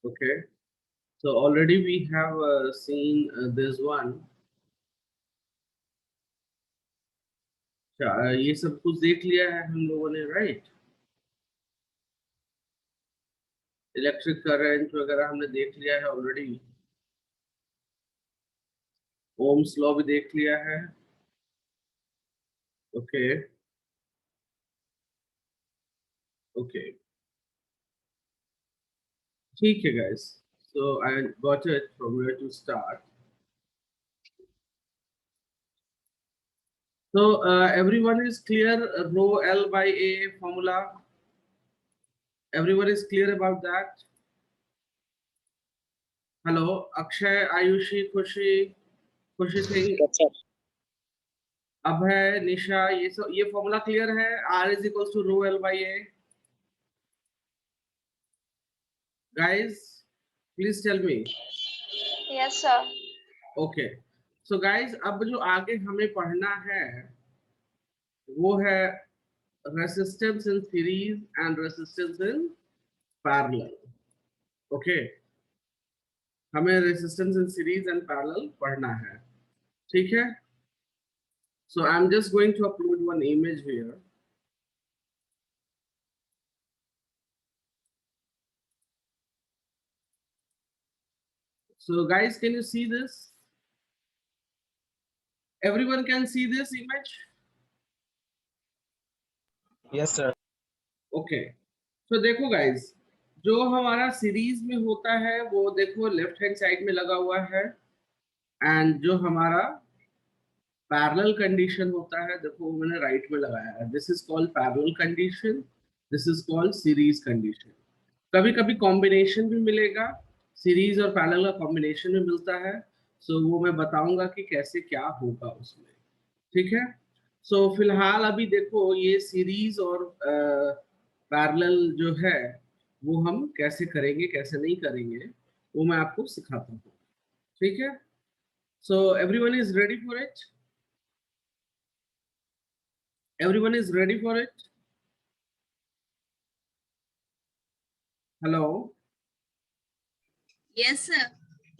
Okay, so already we have seen this one. ये सब कुछ देख लिया है हम लोगों ने, राइट? इलेक्ट्रिक करंट वगैरह हमने देख लिया है ऑलरेडी। ओम्स लॉ भी देख लिया है। ओके ओके, ठीक है guys. So I got it from where to start. So everyone is clear, rho L by A formula. Everyone is clear about that. Hello, Akshay, Ayushi, खुशी सिंह, अभय, निशा, ये formula clear है? R is equals to rho L by A. Guys, please tell me. Yes, sir. Okay. So guys, अब जो आगे हमें पढ़ना है वो है resistance in series and resistance in parallel. Okay, हमें resistance in series and parallel पढ़ना है, ठीक है? So I'm just going to upload one image here. So guys, can you see this? Everyone can see this image? Yes, sir. Okay, तो देखो guys, जो हमारा series में होता है वो देखो लेफ्ट हैंड साइड में लगा हुआ है, एंड जो हमारा पैरेलल कंडीशन होता है देखो मैंने राइट में लगाया है। This is called parallel condition, this is called series condition. कभी कभी कॉम्बिनेशन भी मिलेगा, सीरीज और पैरेलल का कॉम्बिनेशन भी मिलता है। सो वो मैं बताऊंगा कि कैसे क्या होगा उसमें, ठीक है? सो फिलहाल अभी देखो ये सीरीज और पैरेलल जो है वो हम कैसे करेंगे कैसे नहीं करेंगे वो मैं आपको सिखाता हूँ, ठीक है? So everyone is ready for it? Everyone is ready for it? Hello? Yes, sir.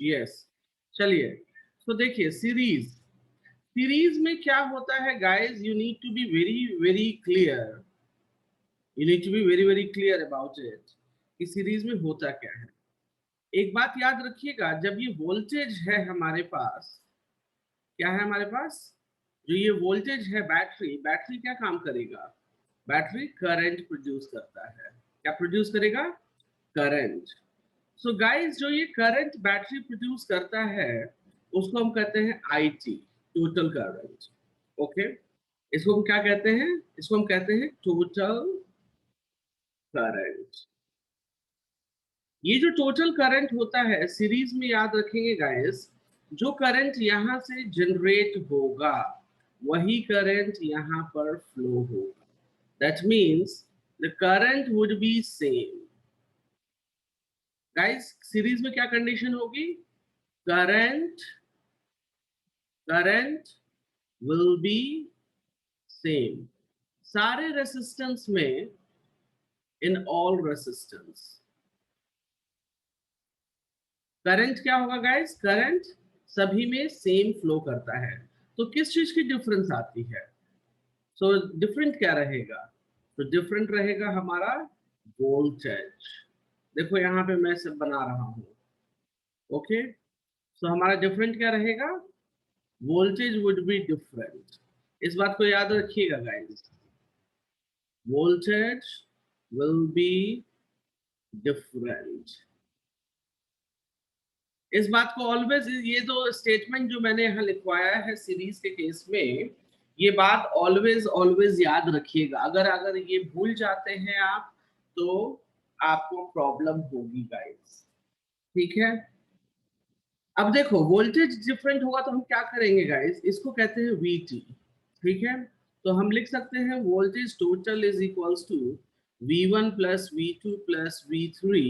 Yes, चलिए। तो देखिए सीरीज में क्या होता है guys, you need to be very very clear, you need to be very very clear about it कि series में होता क्या है। एक बात याद रखिएगा, जब ये वोल्टेज है हमारे पास, क्या है हमारे पास? जो ये वोल्टेज है बैटरी, बैटरी क्या काम करेगा? बैटरी करंट प्रोड्यूस करता है। क्या प्रोड्यूस करेगा? करंट। सो गाइस, जो ये करंट बैटरी प्रोड्यूस करता है उसको हम कहते हैं IT, टोटल करंट। ओके, इसको हम क्या कहते हैं? इसको हम कहते हैं टोटल करंट। ये जो टोटल करंट होता है सीरीज में, याद रखेंगे गाइस, जो करंट यहां से जनरेट होगा वही करंट यहां पर फ्लो होगा। That means the current would be same. Guys, series में क्या कंडीशन होगी? करंट विल बी सेम सारे रेसिस्टेंस में, इन ऑल रेसिस्टेंस। करंट क्या होगा गाइस? करंट सभी में सेम फ्लो करता है। तो किस चीज की डिफरेंस आती है? सो डिफरेंट क्या रहेगा? तो डिफरेंट रहेगा हमारा वोल्टेज। देखो यहाँ पे मैं सब बना रहा हूँ। ओके, सो हमारा डिफरेंट क्या रहेगा? Voltage would be different. इस बात को याद रखिएगा guys, voltage will be different. इस बात को ऑलवेज, ये जो स्टेटमेंट जो मैंने यहाँ लिखवाया है सीरीज के केस में, ये बात ऑलवेज ऑलवेज याद रखिएगा। अगर ये भूल जाते हैं आप तो आपको प्रॉब्लम होगी गाइस, ठीक है? अब देखो वोल्टेज डिफरेंट होगा तो हम क्या करेंगे गाइस? इसको कहते हैं VT, ठीक है? तो हम लिख सकते हैं voltage total is equals to V1 plus V2 plus V3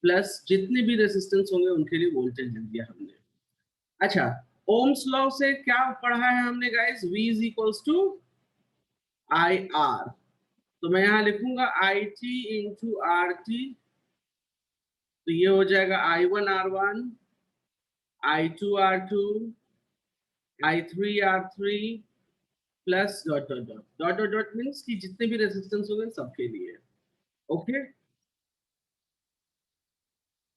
plus जितने भी रेसिस्टेंस होंगे उनके लिए वोल्टेज लिख दिया हमने। अच्छा, ओम्स लॉ से क्या पढ़ा है हमने guys? V is equals to IR। तो मैं यहाँ लिखूंगा IT इंटू RT तो ये हो जाएगा I1 R1, I2 R2, I3 R3 plus dot dot dot dot dot dot means कि जितने भी रेजिस्टेंस हो गए सबके लिए। ओके,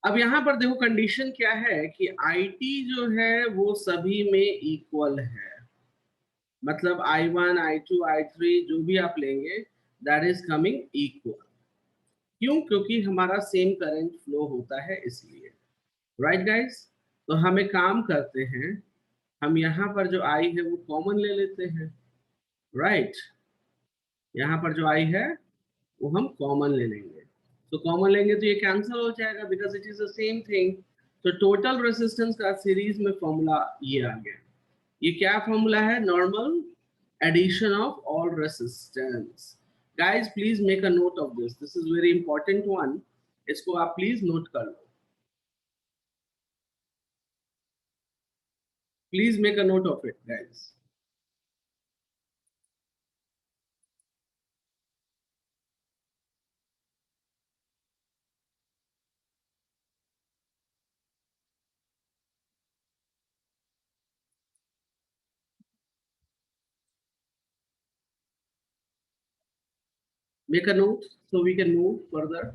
अब यहाँ पर देखो कंडीशन क्या है कि IT जो है वो सभी में इक्वल है, मतलब I1 I2 I3 जो भी आप लेंगे दैट इज कमिंग इक्वल। क्यों? क्योंकि हमारा सेम करंट फ्लो होता है इसलिए। राइट गाइस, तो हम एक काम करते हैं, हम यहाँ पर जो I है वो कॉमन ले लेते हैं। राइट, यहाँ पर जो I है वो हम कॉमन ले लेंगे, तो कॉमन लेंगे तो ये कैंसिल हो जाएगा because it is the same thing. तो टोटल रेजिस्टेंस का सीरीज में फॉर्मूला ये आ गया। ये क्या फॉर्मूला है? Normal addition of all resistance. Guys please make a note of this, this is very important one, इसको आप प्लीज नोट कर लो, please make a note of it guys. Make a note so we can move further.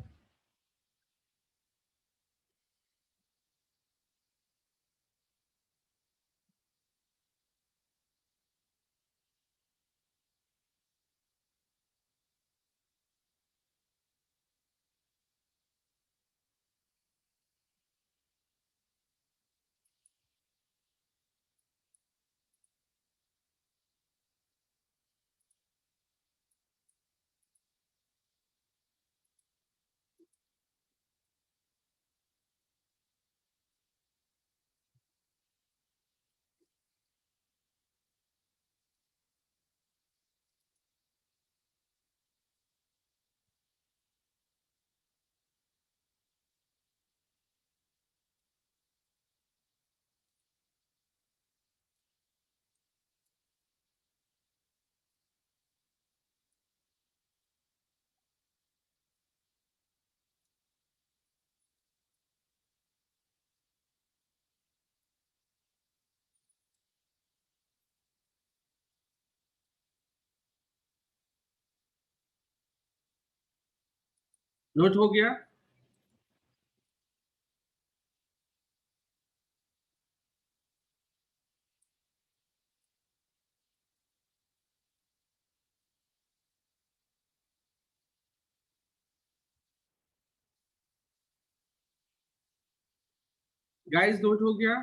Note हो गया? Guys note हो गया?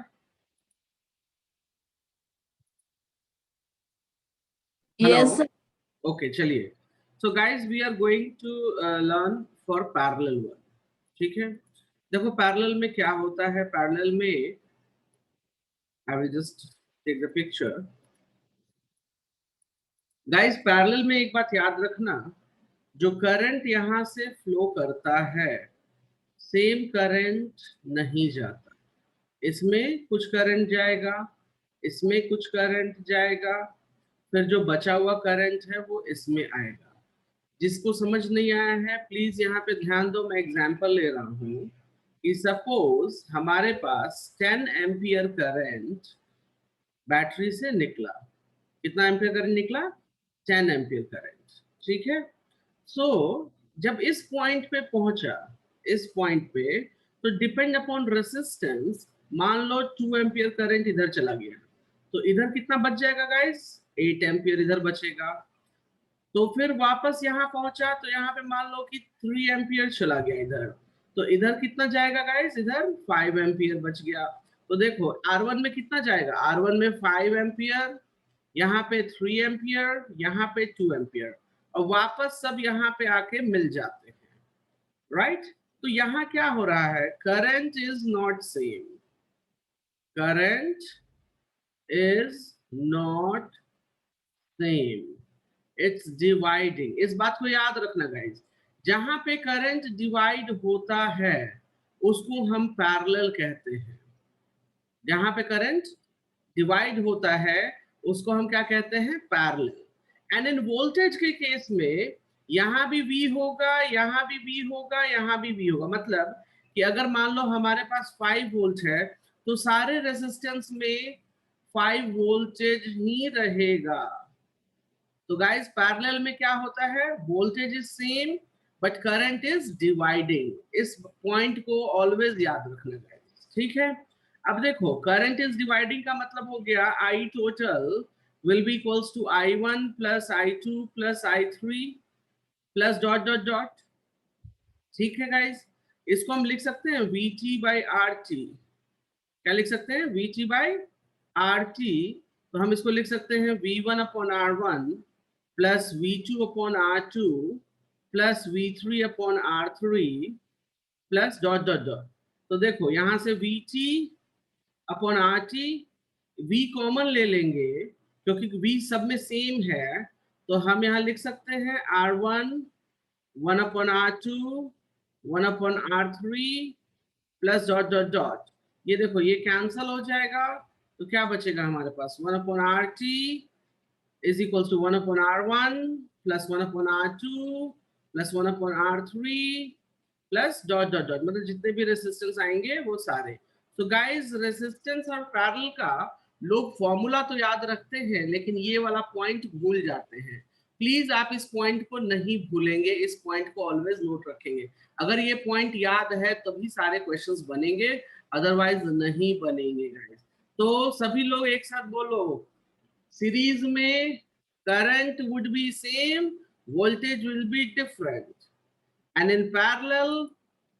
Hello, Yes, okay चलिए। So guys we are going to learn for parallel one. ठीक है, देखो parallel में क्या होता है, पैरेलल में I will just take the picture. Guys parallel में एक बात याद रखना, जो करंट यहां से फ्लो करता है सेम करंट नहीं जाता, इसमें कुछ करंट जाएगा, इसमें कुछ करंट जाएगा, फिर जो बचा हुआ करंट है वो इसमें आएगा। जिसको समझ नहीं आया है प्लीज यहाँ पे ध्यान दो, मैं एग्जांपल ले रहा हूँ कि सपोज हमारे पास 10 एम्पियर करंट बैटरी से निकला। कितना एम्पियर करंट निकला? 10 एम्पियर करंट। ठीक है, सो जब इस पॉइंट पे पहुंचा, इस पॉइंट पे, तो डिपेंड अपॉन रेसिस्टेंस मान लो 2 एम्पियर करंट इधर चला गया, तो इधर कितना बच जाएगा गाइस? 8 एम्पियर इधर बचेगा। तो फिर वापस यहाँ पहुंचा तो यहाँ पे मान लो कि 3 एम्पियर चला गया इधर, तो इधर कितना जाएगा गाइस? इधर 5 एम्पियर बच गया। तो देखो R1 में कितना जाएगा? R1 में 5 एम्पियर, यहाँ पे 3 एम्पियर, यहाँ पे 2 एम्पियर, और वापस सब यहाँ पे आके मिल जाते हैं। राइट, तो यहाँ क्या हो रहा है? Current is not same, current is not same, it's dividing. इस बात को याद रखना गाइस, जहां पे करंट डिवाइड होता है उसको हम पैरेलल कहते हैं। जहां पे करंट डिवाइड होता है उसको हम क्या कहते हैं? पैरेलल। एंड इन वोल्टेज के केस में यहां भी V होगा, यहां भी V होगा, यहां भी V होगा, मतलब कि अगर मान लो हमारे पास 5 वोल्ट है तो सारे रेजिस्टेंस में 5 वोल्टेज ही रहेगा। तो गाइस पैरेलल में क्या होता है, voltage is same but current is dividing. इस पॉइंट को ऑलवेज याद रखना गाइस, ठीक है। अब देखो करंट इज डिवाइडिंग का मतलब हो गया आई total will be equals to I1 plus I2 plus I3 plus dot dot dot, ठीक है गाइस। इसको हम लिख सकते हैं VT by RT। क्या लिख सकते हैं, VT by RT। तो हम इसको लिख सकते हैं V1 upon R1 plus V2 upon R2 plus V3 upon R3 plus dot dot dot। तो देखो यहां से VT upon RT, V common ले लेंगे क्योंकि V सब में सेम है, तो हम यहाँ लिख सकते हैं R1 1 upon R2 1 upon R3 plus dot dot dot. ये देखो ये कैंसल हो जाएगा, तो क्या बचेगा हमारे पास 1 upon RT is equals to 1 upon R1 plus 1 upon R2 plus 1 upon R3 plus dot dot dot, मतलब जितने भी रेसिस्टेंस आएंगे वो सारे। तो गाइस रेसिस्टेंस और पैरेलल का लोग फॉर्मूला तो याद रखते हैं लेकिन ये वाला पॉइंट भूल जाते हैं। प्लीज आप इस पॉइंट को नहीं भूलेंगे, इस पॉइंट को ऑलवेज नोट रखेंगे। अगर ये पॉइंट याद है तभी सारे क्वेश्चंस बनेंगे, अदरवाइज नहीं बनेंगे गाइस। तो सभी लोग एक साथ बोलो, सीरीज में current would be same, voltage will be different, and in parallel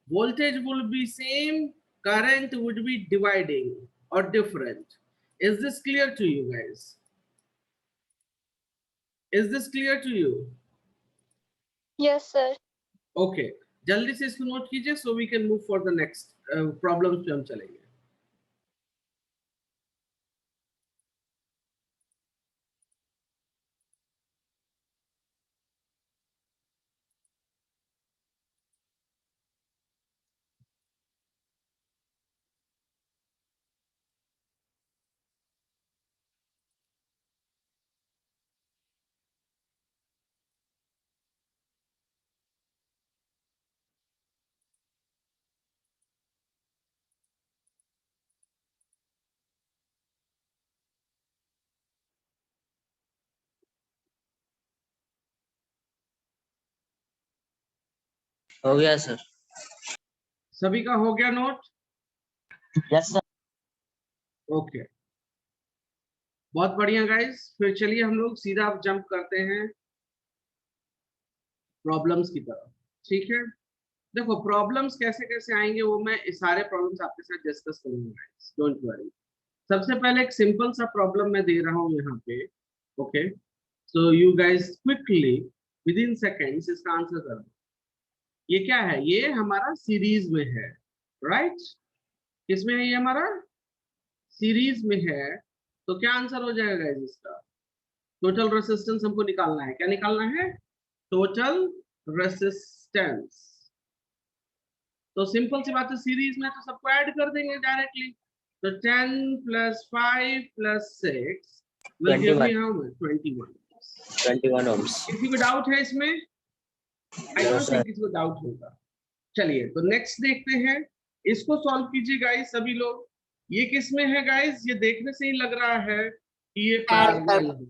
voltage will be same, current would be dividing or different. Is this clear to you guys? Is this clear to you? Yes, sir. Okay, जल्दी से इसको note कीजिए so we can move for the next problems पे हम चलेंगे। हो गया sir. सभी का हो गया नोट? Yes sir. ओके, बहुत बढ़िया गाइस। फिर चलिए हम लोग सीधा जंप करते हैं प्रॉब्लम्स की तरफ, ठीक है। देखो प्रॉब्लम्स कैसे कैसे आएंगे वो मैं इस सारे प्रॉब्लम्स आपके साथ डिस्कस करूंगा गाइस, डोंट वरी। सबसे पहले एक सिंपल सा प्रॉब्लम मैं दे रहा हूं यहाँ पे, okay. So you guys quickly with in seconds इसका आंसर कर दो। ये क्या है, ये हमारा सीरीज में है, राइट? किसमें है ये हमारा? सीरीज में है। तो क्या आंसर हो जाएगा गाइस इसका? टोटल रेसिस्टेंस हमको निकालना है। क्या निकालना है? Total resistance. तो सिंपल सी बात है, सीरीज में तो सबको ऐड कर देंगे डायरेक्टली। तो 10 plus 5 plus 6 will give me how much? 21 ohms। किसी को डाउट है इसमें? आई डोंट थिंक किसी को डाउट होगा। चलिए तो नेक्स्ट देखते हैं, इसको सॉल्व कीजिए गाइस सभी लोग। ये किस में है गाइस? ये देखने से ही लग रहा है कि ये पैरेलल है।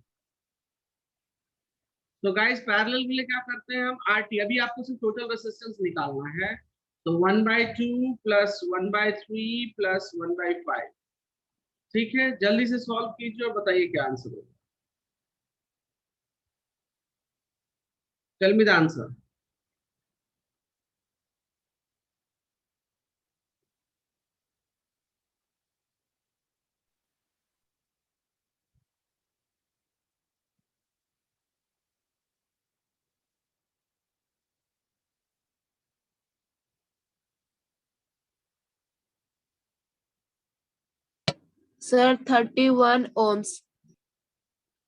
तो गाइस पैरेलल के लिए क्या करते हैं हम? आरटी। अभी आपको सिर्फ टोटल रेजिस्टेंस निकालना है, तो 1/2 प्लस 1/3 प्लस 1/5, ठीक है। जल्दी से सॉल्व कीजिए और बताइए क्या आंसर होगा। Tell me the answer. Sir, 31 ohms.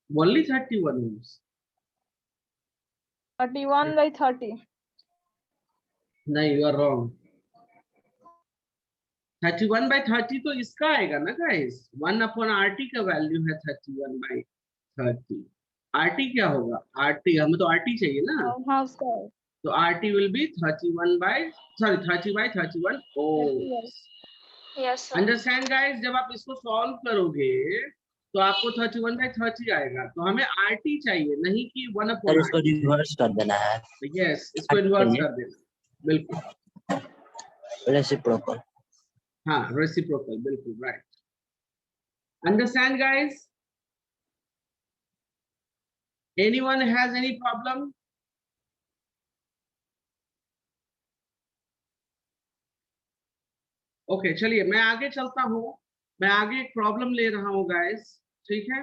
Only 31 ohms? 31/30. नहीं, यू आर रॉन्ग। 31/30 तो इसका आएगा ना गाइस, 1/RT का वैल्यू है 31/30। RT क्या होगा? RT हमें तो RT चाहिए ना। हाँ उसका है। तो RT will be 30 by 31 ohms. Yes, sir. Understand guys, जब आप इसको सॉल्व करोगे तो आपको 31 by 30 आएगा, तो हमें RT चाहिए, नहीं कि 1 सर अपॉन इसको रिवर्स कर देना है, यस, इसको इन्वर्स कर देना, बिल्कुल, रेसिप्रोकल। हाँ, रेसिप्रोकल, बिल्कुल right. Understand guys? Anyone has any problem? Okay, चलिए मैं आगे चलता हूँ, मैं आगे एक प्रॉब्लम ले रहा हूँ गाइस, ठीक है?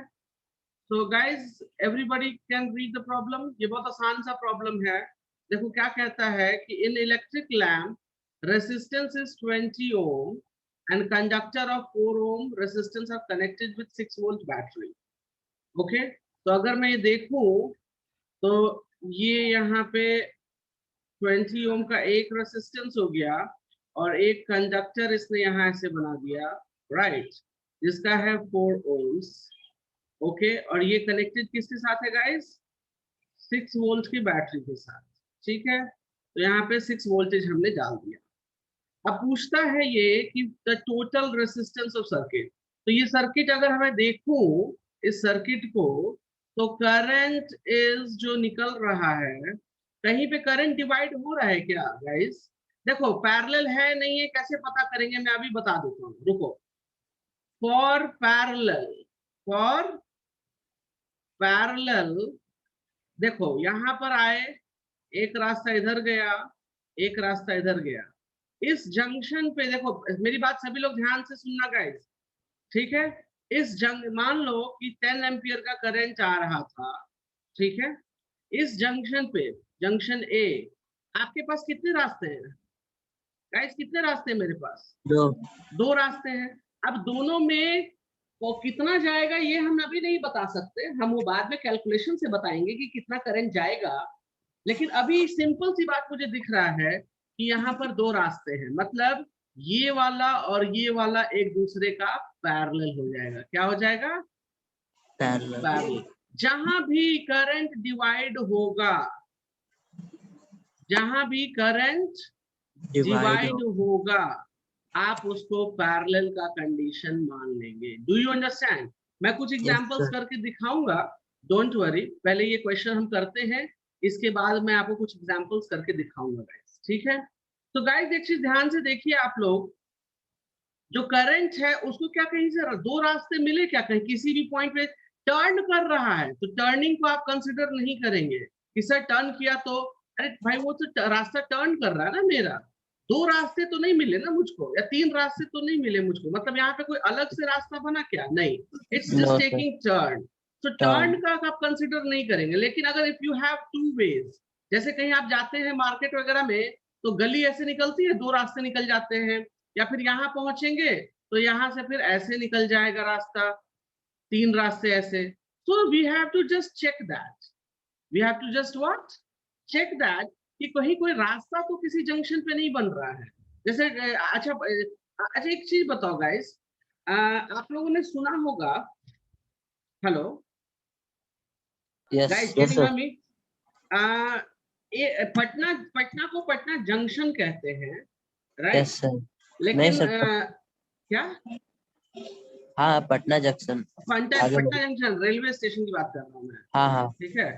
तो guys everybody can read the problem, ये बहुत आसान सा प्रॉब्लम है। देखो क्या कहता है कि इन electric lamp resistance is 20 ohm and conductor of 4 ohm resistance R connected with 6 volt battery. Okay, तो अगर मैं ये देखूं तो ये यहाँ पे 20 ओम का एक रेजिस्टेंस हो गया और एक कंडक्टर इसने यहाँ ऐसे बना दिया, राइट, जिसका है 4 ओम्स। ओके, और ये कनेक्टेड किसके साथ है गाइस? 6 वोल्ट की बैटरी के साथ, ठीक है? तो यहाँ पे 6 वोल्टेज हमने डाल दिया। अब पूछता है ये कि the total resistance of circuit. तो ये सर्किट अगर हमें देखूं इस सर्किट को, तो करंट इज जो निकल रहा है, कहीं पे करंट डिवाइड हो रहा है क्या गाइस? देखो पैरेलल है नहीं है कैसे पता करेंगे, मैं अभी बता देता हूँ, रुको। फॉर पैरेलल देखो यहाँ पर आए, एक रास्ता इधर गया, एक रास्ता इधर गया, इस जंक्शन पे देखो, मेरी बात सभी लोग ध्यान से सुनना गाइस, ठीक है? मान लो कि 10 एम्पियर का करंट आ रहा था, ठीक है? इस जंक्शन पे, जंक्शन ए, आपके पास कितने रास्ते हैं गाइस? कितने रास्ते हैं मेरे पास? दो रास्ते हैं। अब दोनों में वो कितना जाएगा ये हम अभी नहीं बता सकते, हम वो बाद में कैलकुलेशन से बताएंगे कि कितना करंट जाएगा। लेकिन अभी सिंपल सी बात मुझे दिख रहा है कि यहाँ पर दो रास्ते हैं, मतलब ये वाला और ये वाला एक दूसरे का पैरेलल हो जाएगा। क्या हो जाएगा? पैरेलल। जहां भी करंट डिवाइड होगा, जहां भी करंट डिवाइड होगा, आप उसको पैरेलल का कंडीशन मान लेंगे। Do you understand? मैं कुछ एग्जांपल्स करके दिखाऊंगा, डोंट वरी। पहले ये क्वेश्चन हम करते हैं, इसके बाद मैं आपको कुछ एग्जांपल्स करके दिखाऊंगा गाइस, ठीक है? तो गाइस एक चीज ध्यान से देखिए आप लोग, जो करंट है उसको क्या कहीं से दो रास्ते मिले क्या, कहीं किसी भी पॉइंट पे टर्न कर रहा है, तो टर्निंग को आप कंसिडर नहीं करेंगे कि सर टर्न किया तो, अरे भाई वो तो रास्ता टर्न कर रहा है ना मेरा, दो रास्ते तो नहीं मिले ना मुझको, या तीन रास्ते तो नहीं मिले मुझको, मतलब यहाँ पे कोई अलग से रास्ता बना क्या? नहीं, इट्स जस्ट टेकिंग टर्न। तो टर्न का आप कंसिडर नहीं करेंगे। लेकिन अगर if you have two ways, जैसे कहीं आप जाते हैं मार्केट वगैरह में, तो गली ऐसे निकलती है, दो रास्ते निकल जाते हैं, या फिर यहाँ पहुंचेंगे तो यहाँ से फिर ऐसे निकल जाएगा रास्ता, तीन रास्ते ऐसे। So we have to just check that, we have to just what, check that कि कहीं कोई रास्ता तो किसी जंक्शन पे नहीं बन रहा है। जैसे अच्छा एक चीज बताओ गाइस, आप लोगों ने सुना होगा, hello guys can you hear मी? पटना को पटना जंक्शन कहते हैं, राइट? लेकिन क्या? हाँ, Patna junction, Patna junction railway station की बात कर रहा हूँ मैं। हाँ, ठीक है,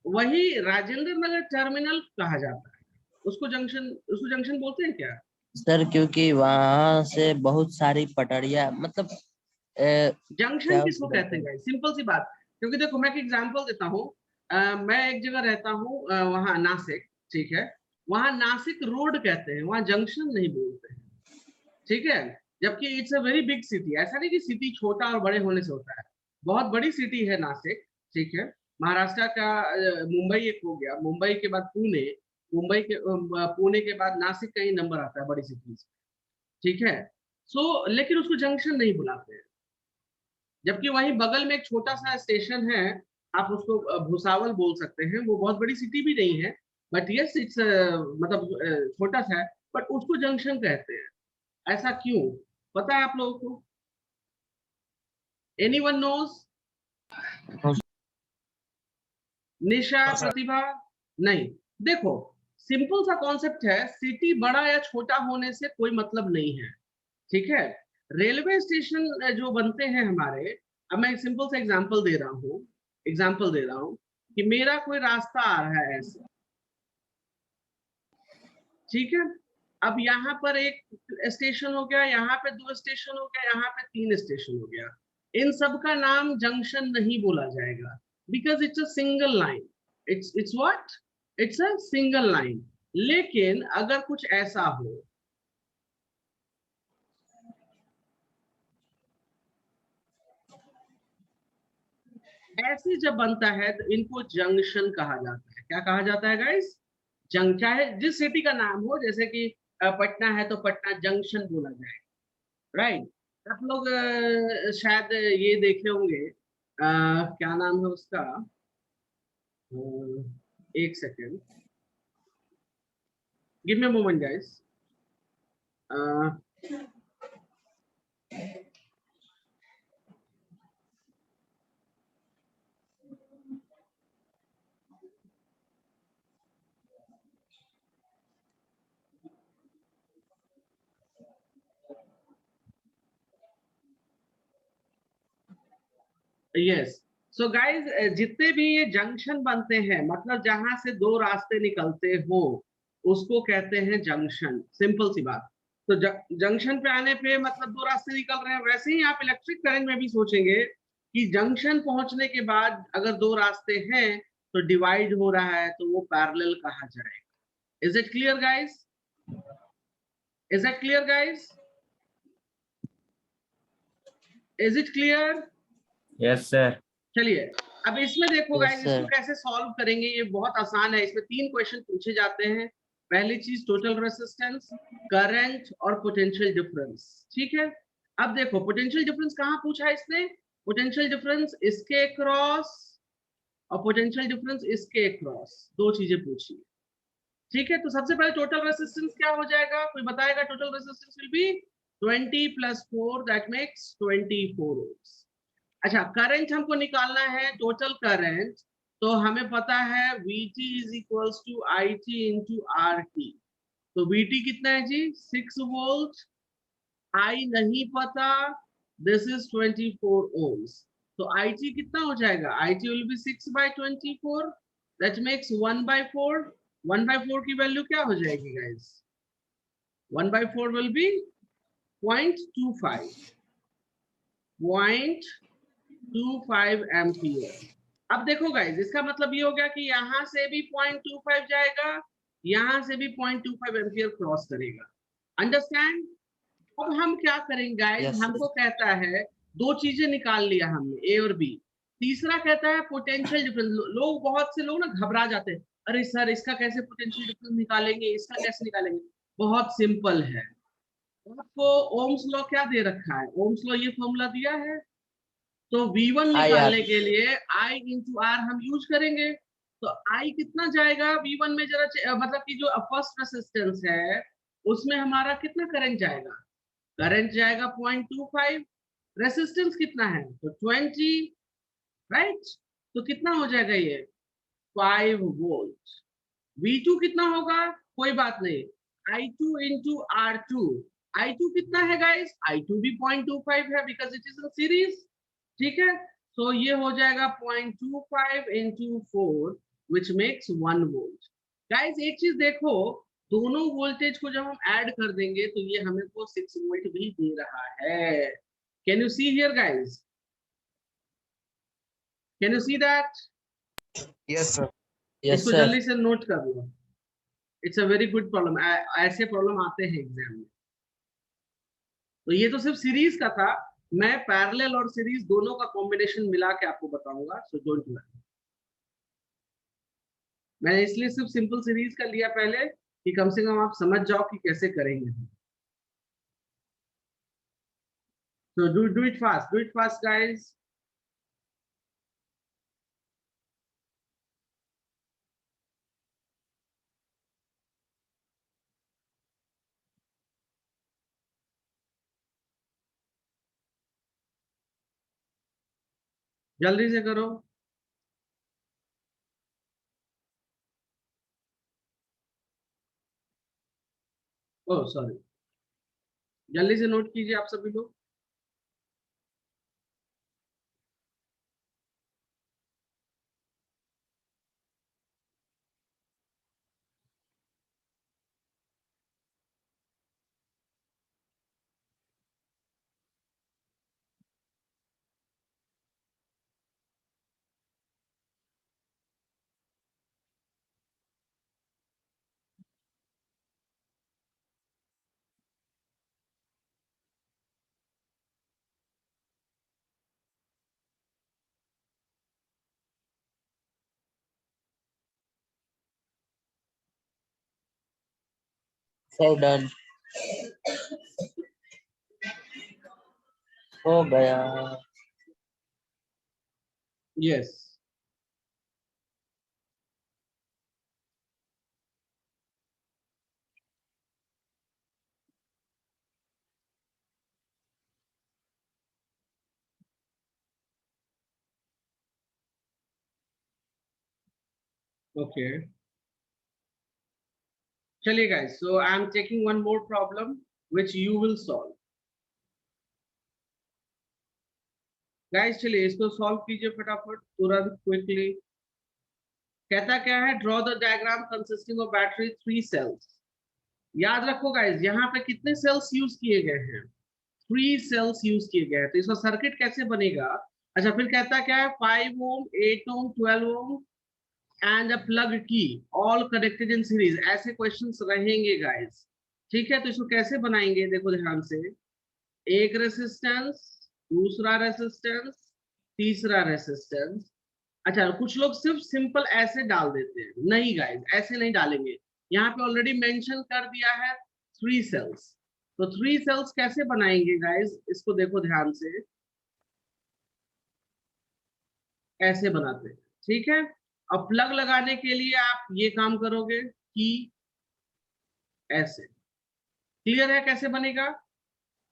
वही राजेंद्र नगर टर्मिनल कहा जाता है, उसको जंक्शन बोलते हैं क्या सर? क्योंकि वहाँ से बहुत सारी पटरियाँ, मतलब जंक्शन किसको कहते हैं? सिंपल सी बात, क्योंकि देखो मैं एक एग्जांपल देता हूँ, मैं एक जगह रहता हूँ, वहाँ नासिक, ठीक है, वहाँ नासिक रोड कहते हैं, वहाँ जंक्शन नहीं बोलते हैं, ठीक है? जबकि it's a very big city, ऐसा नहीं कि सिटी छोटा और बड़े होने से होता है, बहुत बड़ी सिटी है नासिक, ठीक है? महाराष्ट्र का मुंबई एक हो गया, मुंबई के बाद पुणे, मुंबई के पुणे के बाद नासिक का ही नंबर आता है बड़ी सिटीज, ठीक है? सो लेकिन उसको जंक्शन नहीं बुलाते हैं। जबकि वहीं बगल में एक छोटा सा स्टेशन है, आप उसको भुसावल बोल सकते हैं, वो बहुत बड़ी सिटी भी नहीं है, बट यस इट्स मतलब छोटा सा है, बट उसको जंक्शन कहते हैं। ऐसा क्यों पता है आप लोगों को? Anyone knows? निशा, प्रतिभा? नहीं। देखो सिंपल सा कॉन्सेप्ट है, सिटी बड़ा या छोटा होने से कोई मतलब नहीं है, ठीक है। रेलवे स्टेशन जो बनते हैं हमारे, अब मैं एक सिंपल सा एग्जांपल दे रहा हूँ कि मेरा कोई रास्ता आ रहा है ऐसे, ठीक है। अब यहाँ पर एक स्टेशन हो गया, यहाँ पे 2 स्टेशन हो गया, यहाँ पे 3 स्टेशन हो गया। इन सब का नाम जंक्शन नहीं बोला जाएगा, because it's a single line. It's what? It's a single line. लेकिन अगर कुछ ऐसा हो, ऐसे जब बनता है तो इनको जंक्शन कहा जाता है। क्या कहा जाता है गाइस? जंक्शन। चाहे जिस सिटी का नाम हो, जैसे कि पटना है तो पटना जंक्शन बोला जाए, राइट। आप लोग शायद ये देखे होंगे, क्या नाम है उसका, एक second, give me moment guys. Yes, so guys, जितने भी ये जंक्शन बनते हैं, मतलब जहां से 2 रास्ते निकलते हो, उसको कहते हैं जंक्शन। सिंपल सी बात। तो जंक्शन पे आने पे मतलब 2 रास्ते निकल रहे हैं। वैसे ही आप इलेक्ट्रिक करंट में भी सोचेंगे कि जंक्शन पहुंचने के बाद अगर 2 रास्ते हैं तो डिवाइड हो रहा है, तो वो पैरेलल कहा जाएगा। Is it clear guys? Is it clear guys? Is it clear? Yes sir. चलिए, अब इसमें देखो Yes, गाइस, इसको sir. कैसे सॉल्व करेंगे, ये बहुत आसान है। इसमें 3 क्वेश्चन पूछे जाते हैं। पहली चीज टोटल रेजिस्टेंस, करंट और पोटेंशियल डिफरेंस, ठीक है। अब देखो पोटेंशियल डिफरेंस कहाँ पूछा है इसने? पोटेंशियल डिफरेंस इसके क्रॉस और पोटेंशियल डिफरेंस इसके क्रॉस, 2 चीजें पूछी, ठीक है। तो सबसे पहले टोटल रेजिस्टेंस क्या हो जाएगा, कोई बताएगा? Total resistance will be 20 + 4, that makes 24 ohms। अच्छा, करंट हमको निकालना है, टोटल करंट। तो हमें पता है VT is equals to IT into RT। तो VT कितना है जी? 6 वोल्ट। I नहीं पता, दिस इज 24 ohms। तो IT कितना हो जाएगा? IT will be 6/24, that makes 1/4। 1/4 की वैल्यू क्या हो जाएगी गाइस? 1/4 will be 0.25, 0.25 ampere. अब देखो गाइस, इसका मतलब ये हो गया कि यहां से भी 0.25 जाएगा, यहां से भी 0.25 एम्पियर क्रॉस करेगा। अंडरस्टैंड? अब हम क्या करेंगे गाइस? Yes, sir. हमको कहता है 2 चीजें निकाल लिया हमने, ए और बी। तीसरा कहता है पोटेंशियल डिफरेंस। लोग, बहुत से लोग ना घबरा जाते हैं, अरे सर इसका कैसे पोटेंशियल डिफरेंस निकालेंगे, इसका कैसे निकालेंगे? बहुत सिंपल है। आपको ओम्स लॉ क्या दे रखा है? ओम्स लॉ ये फॉर्मूला दिया है। तो V1 निकालने के लिए I इंटू आर हम यूज करेंगे। तो I कितना जाएगा V1 में, जरा मतलब कि जो फर्स्ट रेसिस्टेंस है उसमें हमारा कितना करंट जाएगा? करंट जाएगा 0.25। रेसिस्टेंस कितना है? तो 20, राइट। तो कितना हो जाएगा ये? 5 वोल्ट। V2 कितना होगा? कोई बात नहीं, I2 इंटू R2। I2 कितना है गाइस? I2 भी 0.25 है, because it is in series, ठीक है। तो ये हो जाएगा 0.25 into 4, which makes 1 volt. Guys एक चीज देखो, दोनों वोल्टेज को जब हम ऐड कर देंगे तो ये हमें को 6 वोल्ट भी दे रहा है। Can you see here guys? Can you see that? Yes, sir. Yes, इसको sir. जल्दी से नोट कर लो। It's a very good problem. ऐसे प्रॉब्लम आते हैं एग्जाम में। तो ये तो सिर्फ सीरीज का था, मैं पैरेलल और सीरीज दोनों का कॉम्बिनेशन मिला के आपको बताऊंगा, सो डोंट वरी। मैंने इसलिए सिर्फ सिंपल सीरीज का लिया पहले, कि कम से कम आप समझ जाओ कि कैसे करेंगे। So do it fast guys। जल्दी से करो। ओह सॉरी, जल्दी से नोट कीजिए आप सभी लोग। सर डन हो गया। यस, ओके, चलिए guys, so I am taking one more problem which you will solve. Guys चलिए इसको सॉल्व कीजिए फटाफट, तुरंत, क्विकली। कहता क्या है, draw the diagram consisting of battery 3 cells. याद रखो गाइस, यहाँ पे कितने सेल्स यूज किए गए हैं? 3 सेल्स यूज किए गए हैं। तो इसका सर्किट कैसे बनेगा? अच्छा, फिर कहता क्या है, 5 ओम, 8 ओम, 12 ओम एंड अ प्लग की, ऑल कनेक्टेड इन सीरीज। ऐसे क्वेश्चंस रहेंगे गाइस, ठीक है? तो इसको कैसे बनाएंगे, देखो ध्यान से। एक रेसिस्टेंस, दूसरा रेसिस्टेंस, तीसरा रेसिस्टेंस। अच्छा, कुछ लोग सिर्फ सिंपल ऐसे डाल देते हैं, नहीं गाइस, ऐसे नहीं डालेंगे। यहाँ पे ऑलरेडी मेंशन कर दिया है 3 सेल्स। तो 3 सेल्स कैसे बनाएंगे गाइस, इसको देखो ध्यान से। ऐसे बनाते हैं, ठीक है? अब प्लग लगाने के लिए आप ये काम करोगे कि ऐसे। क्लियर है कैसे बनेगा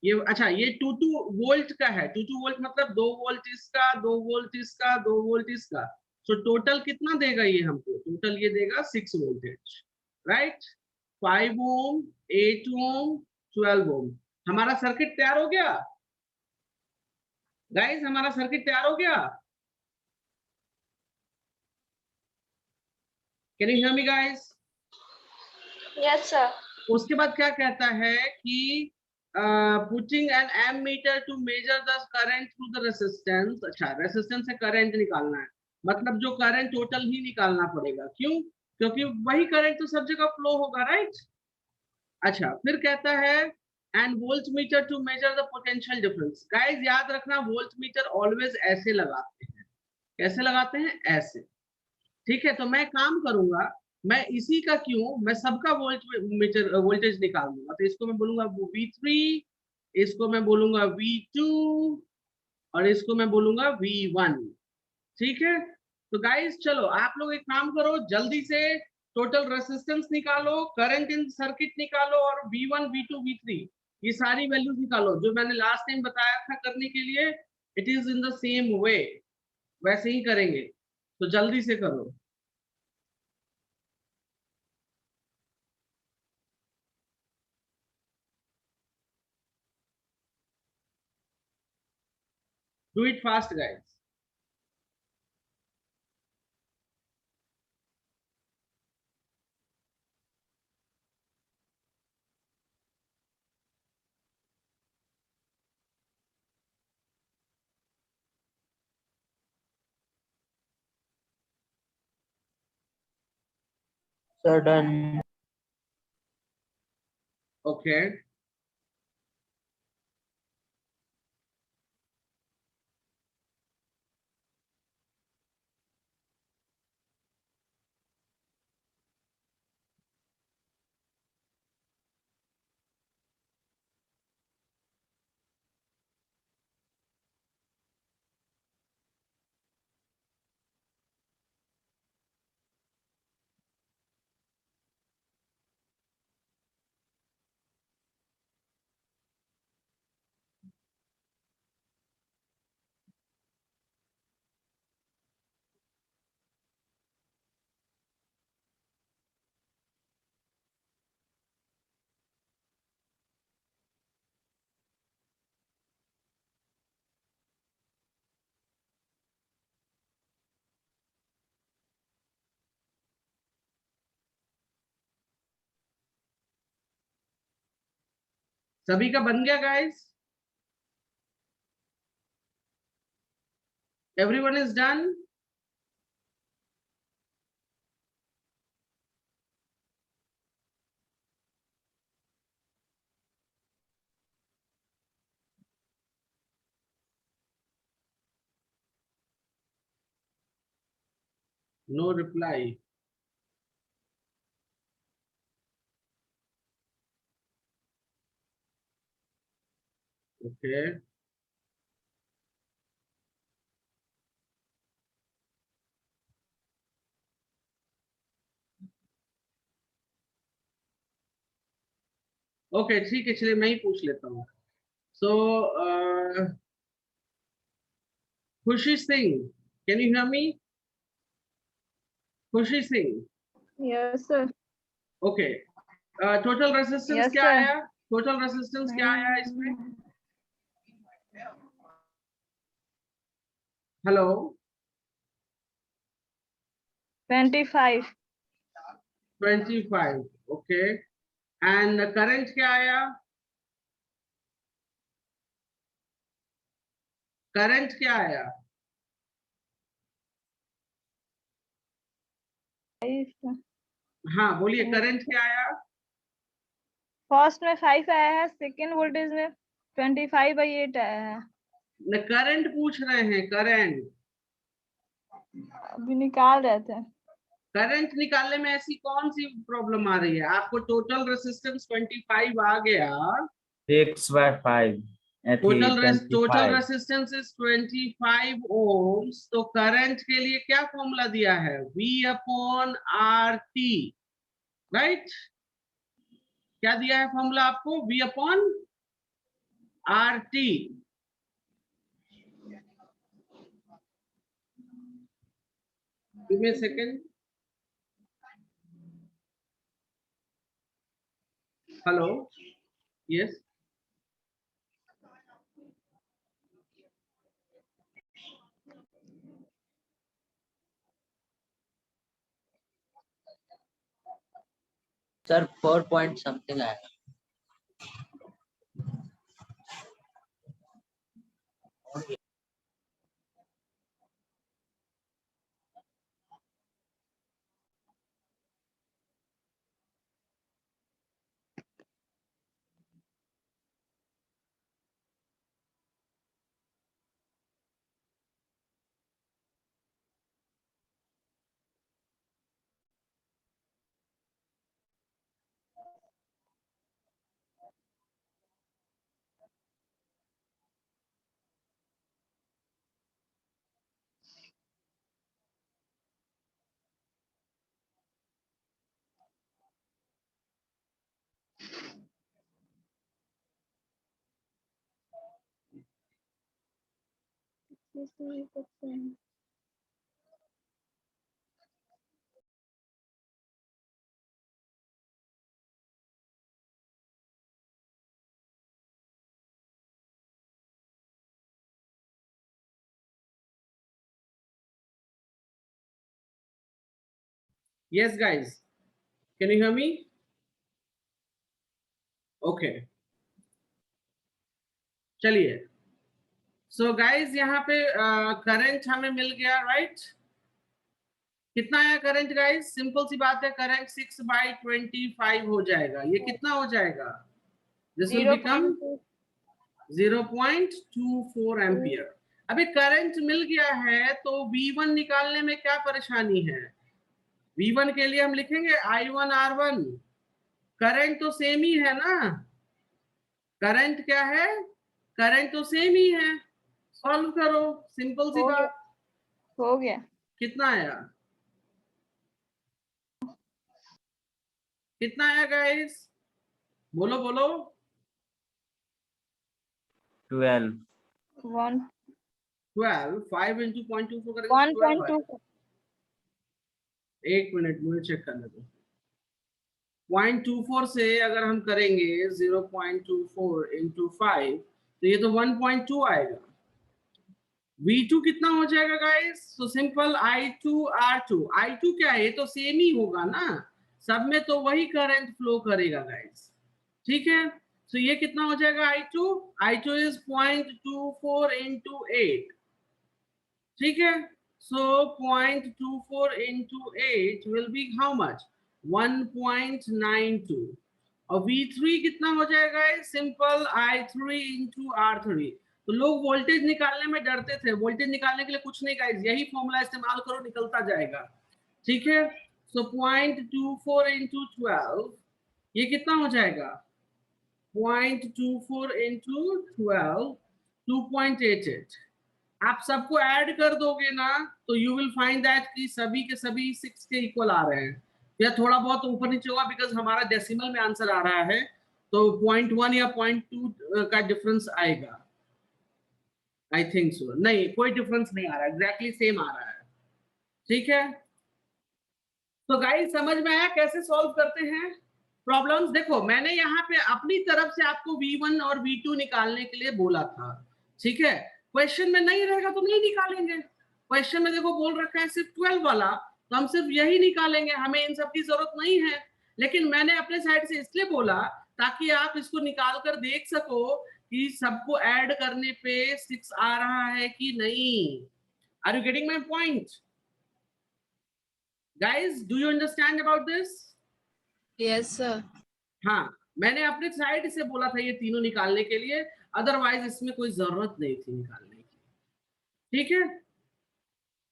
ये? अच्छा, ये 2 वोल्ट का है। 2 वोल्ट मतलब 2 वोल्ट इसका, 2 वोल्ट इसका, 2 वोल्ट इसका। तो टोटल कितना देगा ये हमको? टोटल ये देगा 6 वोल्टेज, राइट? 5 ओम, 8 ओम, 12 ओम। हमारा सर्किट तैयार हो गया गाइस, हमारा सर्किट तैयार हो गया। Can you hear me guys? Yes, sir. उसके बाद क्या कहता है कि putting an ammeter to measure the current through the resistance. अच्छा, रेसिस्टेंस से करंट निकालना है, मतलब जो करंट टोटल ही निकालना पड़ेगा। क्यों? क्योंकि वही करंट तो सब जगह फ्लो होगा, राइट? अच्छा, फिर कहता है and voltmeter to measure the potential difference. Guys याद रखना, वोल्ट मीटर ऑलवेज ऐसे लगाते हैं। कैसे लगाते हैं? ऐसे, ठीक है? तो मैं काम करूंगा, मैं इसी का क्यों, मैं सबका वोल्ट मीटर वोल्टेज निकाल दूंगा। तो इसको मैं बोलूंगा V3, इसको मैं बोलूंगा V2 और इसको मैं बोलूंगा V1, ठीक है? तो गाइस चलो आप लोग एक काम करो, जल्दी से टोटल रेसिस्टेंस निकालो, करंट इन सर्किट निकालो और V1, V2, V3 ये सारी वैल्यूज निकालो जो मैंने लास्ट टाइम बताया था करने के लिए। It is in the same way, वैसे ही करेंगे। तो जल्दी से करो। Do it fast, guys. Sir done. Okay. सभी का बन गया guys? Everyone is done? No reply. Okay. Okay ठीक है, चलिए मैं ही पूछ लेता हूँ. So Khushi Singh, can you hear me? Khushi Singh. Yes, sir. Okay. Total resistance Yes, क्या sir. आया? टोटल रेजिस्टेंस क्या आया इसमें? हेलो. 25. 25. ओके. एंड करंट क्या आया? करंट क्या आया? हाँ बोलिए, करंट क्या आया? फर्स्ट में 5 आया है, सेकंड वोल्टेज में 25/8 आया है. न करंट पूछ रहे हैं, करंट. अभी निकाल रहे थे. करंट निकालने में ऐसी कौन सी प्रॉब्लम आ रही है? आपको टोटल रेजिस्टेंस 25 आ गया. 6/5. टोटल 25. Resistance is 25 ohms. तो करंट के लिए क्या फॉर्मूला दिया है? V/RT, right? क्या दिया है फॉर्मूला आपको? V/RT. Give me a second. Hello. Yes. Sir 4 point something आएगा. Yes, guys. Can you hear me? Okay. चलिए. सो गाइस यहाँ पे करंट हमें मिल गया, राइट? कितना आया करंट गाइस? सिंपल सी बात है, करंट 6/25 हो जाएगा. ये कितना हो जाएगा? This will become 0.24 ampere. अभी करंट मिल गया है तो V1 निकालने में क्या परेशानी है? V1 के लिए हम लिखेंगे I1R1. करंट तो सेम ही है ना. करंट क्या है? करंट तो सेम ही है. सॉल्व करो, सिंपल सी बात. हो गया. कितना आया? कितना आया गाइस? बोलो बोलो. 12. 12. 5 into 0.24 करेंगे तो 12 आएगा. 1.2. एक मिनट मुझे चेक करने दो. 0.24 से अगर हम करेंगे 0.24 into 5 तो ये तो 1.2 आएगा. V2 कितना हो जाएगा गाइस? तो सिंपल I2R2. I2 क्या है? ये तो सेम ही होगा ना. सब में तो वही करंट फ्लो करेगा गाइस. ठीक है. सो ये कितना हो जाएगा I2 इज 0.24 into 8, ठीक है। सो 0.24 into 8 will be how much 1.92 और V3 कितना हो जाएगा, सिंपल I3 into R3। तो लोग वोल्टेज निकालने में डरते थे, वोल्टेज निकालने के लिए कुछ नहीं गाइस, यही फॉर्मूला इस्तेमाल करो, निकलता जाएगा, ठीक है। सो 0.24 into 12 ये कितना हो जाएगा 0.24 into 12 2.88। आप सबको ऐड कर दोगे ना तो यू विल फाइंड दैट कि सभी के सभी 6 के इक्वल आ रहे हैं, या थोड़ा बहुत ऊपर नीचे होगा बिकॉज हमारा डेसिमल में आंसर आ रहा है, तो 0.1 या 0.2 का डिफरेंस आएगा। आई थिंक सो, नहीं कोई डिफरेंस नहीं आ रहा, एग्जैक्टली सेम आ रहा है, ठीक है। तो गाइस समझ में आया कैसे सॉल्व करते हैं प्रॉब्लम्स। देखो मैंने यहाँ पे अपनी तरफ से आपको V1 और V2 निकालने के लिए बोला था, ठीक है। क्वेश्चन में नहीं रहेगा तो नहीं निकालेंगे, क्वेश्चन में देखो बोल रखा है सिर्फ 12 वाला, तो हम सिर्फ यही निकालेंगे, हमें इन सब की जरूरत नहीं है। लेकिन मैंने अपने साइड से इसलिए बोला ताकि आप इसको निकाल कर देख सको कि सबको ऐड करने पे 6 आ रहा है कि नहीं। Are you getting my point guys, do you understand about this? Yes, sir. हाँ, मैंने अपने साइड से बोला था ये तीनों निकालने के लिए, अदरवाइज इसमें कोई जरूरत नहीं थी निकालने की, ठीक है।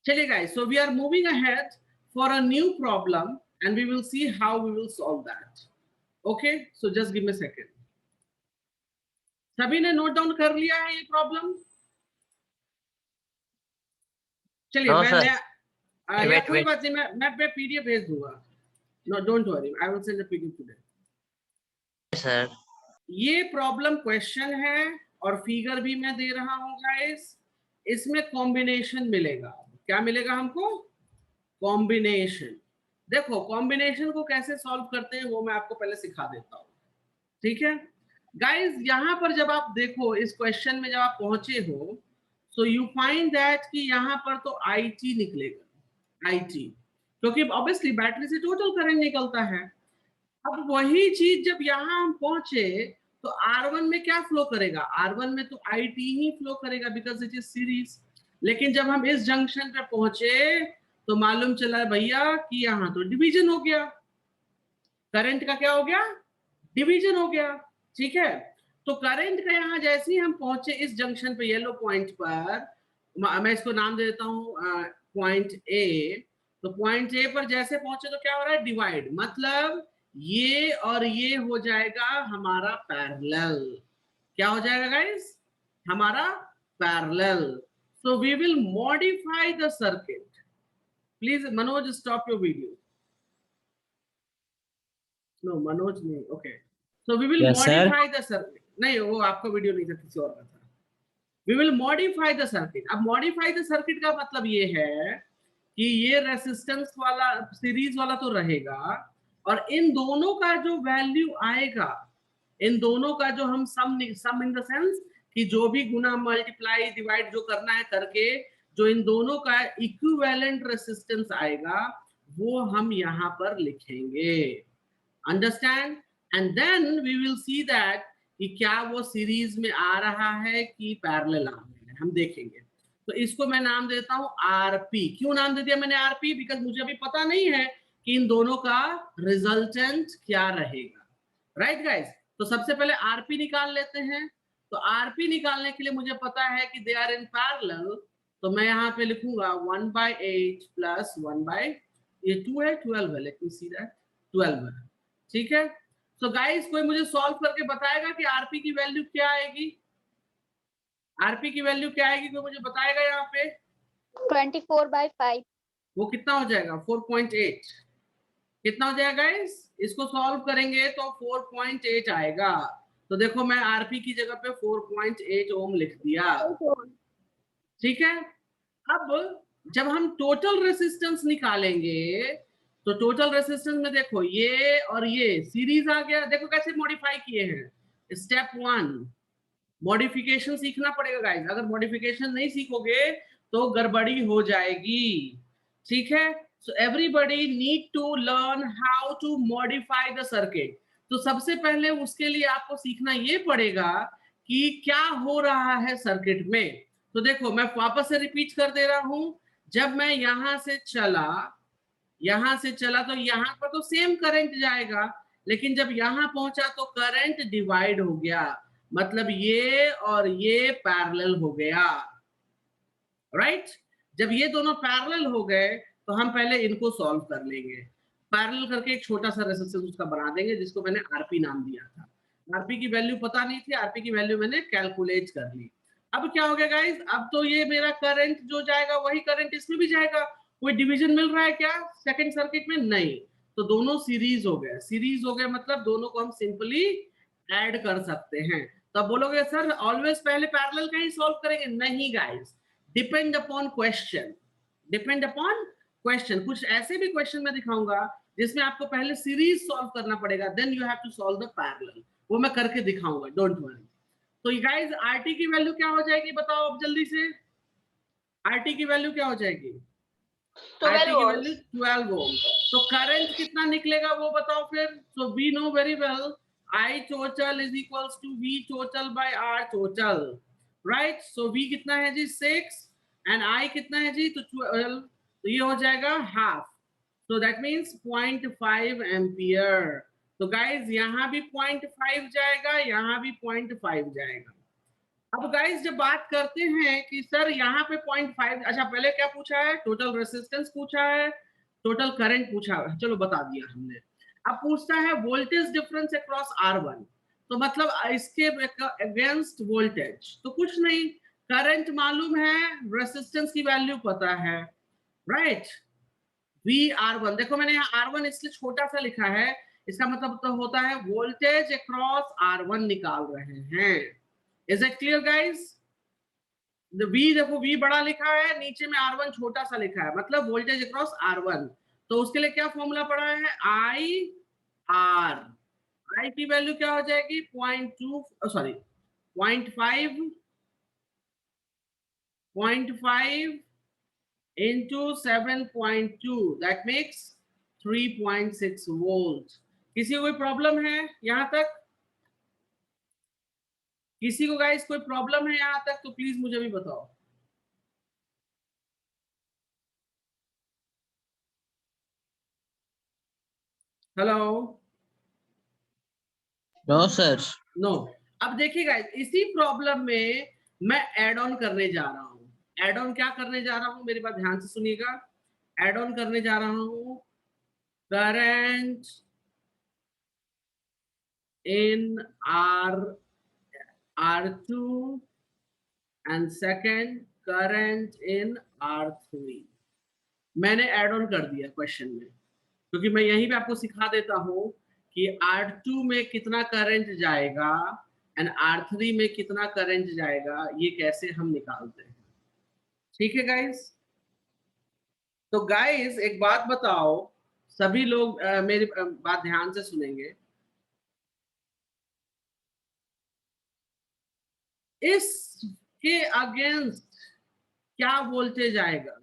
चलिए guys, so we are moving ahead for a new problem and we will see how we will solve that. Okay, so just give me second. सभी ने नोट डाउन कर लिया है ये प्रॉब्लम? चलिए मैं कोई बात नहीं, मैं पीडीएफ भेज दूंगा, no don't worry, I will send the PDF today. Sir ये प्रॉब्लम क्वेश्चन है और फिगर भी मैं दे रहा हूं गाइस, इसमें कॉम्बिनेशन मिलेगा। क्या मिलेगा हमको? कॉम्बिनेशन। देखो कॉम्बिनेशन को कैसे सॉल्व करते हैं वो मैं आपको पहले सिखा देता हूं, ठीक है गाइस। यहां पर जब आप देखो इस क्वेश्चन में जब आप पहुंचे हो, सो यू फाइंड दैट कि यहां पर तो IT निकलेगा, IT, क्योंकि ऑब्वियसली बैटरी से टोटल करंट निकलता है। अब वही चीज जब यहाँ हम पहुंचे तो R1 में क्या फ्लो करेगा, R1 में तो IT ही फ्लो करेगा बिकॉज इट इज सीरीज। लेकिन जब हम इस जंक्शन पे पहुंचे तो मालूम चला भैया कि यहाँ तो डिवीजन हो गया, करंट का क्या हो गया, डिवीजन हो गया, ठीक है। तो करंट का यहाँ जैसे ही हम पहुंचे इस जंक्शन पे येलो पॉइंट पर, मैं इसको नाम दे देता हूँ पॉइंट A, तो पॉइंट A पर जैसे पहुंचे तो क्या हो रहा है, डिवाइड, मतलब ये और ये हो जाएगा हमारा पैरेलल। क्या हो जाएगा गाइस, हमारा parallel. So we will modify the circuit. Please Manoj stop your video. No Manoj नहीं, okay. So we will modify the circuit. नहीं वो आपका वीडियो नहीं था, किसी और का था। We will modify the circuit. अब मॉडिफाई द सर्किट का मतलब ये है कि ये रेसिस्टेंस वाला सीरीज वाला तो रहेगा और इन दोनों का जो वैल्यू आएगा, इन दोनों का जो हम सम इन द सेंस कि जो भी गुना मल्टीप्लाई डिवाइड जो करना है करके जो इन दोनों का इक्विवेलेंट रेसिस्टेंस आएगा वो हम यहाँ पर लिखेंगे, understand. And then we will see that कि क्या वो सीरीज में आ रहा है कि पैरेलल आ रहा है, हम देखेंगे। तो इसको मैं नाम देता हूं RP। क्यों नाम दे दिया मैंने RP? बिकॉज मुझे अभी पता नहीं है कि इन दोनों का रिजल्टेंट क्या रहेगा, राइट गाइस। तो सबसे पहले RP निकाल लेते हैं। तो RP निकालने के लिए मुझे पता है कि दे आर इन पैरेलल, तो मैं यहाँ पे लिखूंगा 1/8 प्लस 1/, ये 2 है 12 है, लेट मी सी दैट 12 है, ठीक है। सो गाइस कोई मुझे सॉल्व करके बताएगा कि RP की वैल्यू क्या आएगी, RP की वैल्यू क्या आएगी, कोई मुझे बताएगा यहाँ पे? 24/5। वो कितना हो जाएगा, 4.8। कितना हो जाएगा गाइस, इसको सॉल्व करेंगे तो 4.8 आएगा। तो देखो मैं RP की जगह पे 4.8 ओम लिख दिया, ठीक है। अब जब हम टोटल रेसिस्टेंस निकालेंगे तो टोटल रेसिस्टेंस में देखो ये और ये सीरीज आ गया। देखो कैसे मॉडिफाई किए हैं, स्टेप 1 मॉडिफिकेशन सीखना पड़ेगा गाइस, अगर मॉडिफिकेशन नहीं सीखोगे तो गड़बड़ी हो जाएगी, ठीक है। So everybody need to learn how to modify the circuit. तो सबसे पहले उसके लिए आपको सीखना ये पड़ेगा कि क्या हो रहा है सर्किट में। तो देखो मैं वापस से रिपीट कर दे रहा हूं, जब मैं यहां से चला तो यहां पर तो सेम करंट जाएगा, लेकिन जब यहां पहुंचा तो करंट डिवाइड हो गया, मतलब ये और ये पैरेलल हो गया, राइट। जब ये दोनों पैरेलल हो गए तो हम पहले इनको सॉल्व कर लेंगे। पैरेलल करके एक छोटा सा रेजिस्टेंस उसका बना देंगे, जिसको मैंने आरपी नाम दिया था। आरपी की वैल्यू पता नहीं थी, आरपी की वैल्यू मैंने कैलकुलेट कर ली। अब क्या हो गया गाइस, अब तो ये मेरा करंट जो जाएगा वही करंट इसमें भी जाएगा। कोई डिवीजन मिल रहा है क्या सेकंड सर्किट में? नहीं। तो दोनों सीरीज हो गए, सीरीज हो गए मतलब दोनों को हम सिंपली ऐड कर सकते हैं। तब बोलोगे सर ऑलवेज पहले पैरेलल का ही सॉल्व करेंगे? नहीं guys, depend upon question, depend upon question. कुछ ऐसे भी क्वेश्चन मैं दिखाऊंगा जिसमें आपको पहले सीरीज सॉल्व करना पड़ेगा, then you have to solve the parallel, वो मैं करके दिखाऊंगा, डोंट वरी। तो गाइस आरटी की वैल्यू क्या हो जाएगी बताओ अब जल्दी से, आरटी की वैल्यू क्या हो जाएगी? आरटी की वैल्यू 12 ओम। तो करंट कितना निकलेगा वो बताओ फिर। So we know very well I total is equals to V total by R total, right? So V कितना है जी 6 and I कितना है जी तो 12, तो ये हो जाएगा half, so that means 0.5 ampere. तो गाइज यहाँ भी 0.5 जाएगा, यहाँ भी 0.5 जाएगा। अब गाइज जब बात करते हैं कि सर यहाँ पे 0.5, अच्छा पहले क्या पूछा है? टोटल रेसिस्टेंस पूछा है, टोटल करंट पूछा है, चलो बता दिया हमने। अब पूछता है वोल्टेज डिफरेंस अक्रॉस R1, तो मतलब इसके अगेंस्ट वोल्टेज, तो कुछ नहीं, करंट मालूम है, रेसिस्टेंस की वैल्यू पता है, राइट। VR1, देखो मैंने यहाँ R1 इसलिए छोटा सा लिखा है, इसका मतलब तो होता है वोल्टेज अक्रॉस R1 निकाल रहे हैं। Is it clear guys? V देखो V बड़ा लिखा है, नीचे में R1 छोटा सा लिखा है, मतलब वोल्टेज अक्रॉस R1। तो उसके लिए क्या फॉर्मूला पड़ा है? IR। I की वैल्यू क्या हो जाएगी? 0.5 into 7.2, that makes 3.6 वोल्ट। किसी को कोई प्रॉब्लम है यहां तक? किसी को गाइस कोई प्रॉब्लम है यहां तक तो प्लीज मुझे भी बताओ। हेलो? No sir. नो। अब देखिए गाइस, इसी प्रॉब्लम में मैं ऐड ऑन करने जा रहा हूं। ऐड ऑन क्या करने जा रहा हूं, मेरी बात ध्यान से सुनिएगा। ऐड ऑन करने जा रहा हूं current in R2 and second current in R3। मैंने ऐड ऑन कर दिया क्वेश्चन में, क्योंकि मैं यहीं पे आपको सिखा देता हूं कि R2 में कितना करंट जाएगा एंड R3 में कितना करंट जाएगा, ये कैसे हम निकालते हैं। ठीक है गाइस? तो गाइस एक बात बताओ, सभी लोग मेरी बात ध्यान से सुनेंगे। इसके अगेंस्ट क्या वोल्टेज आएगा?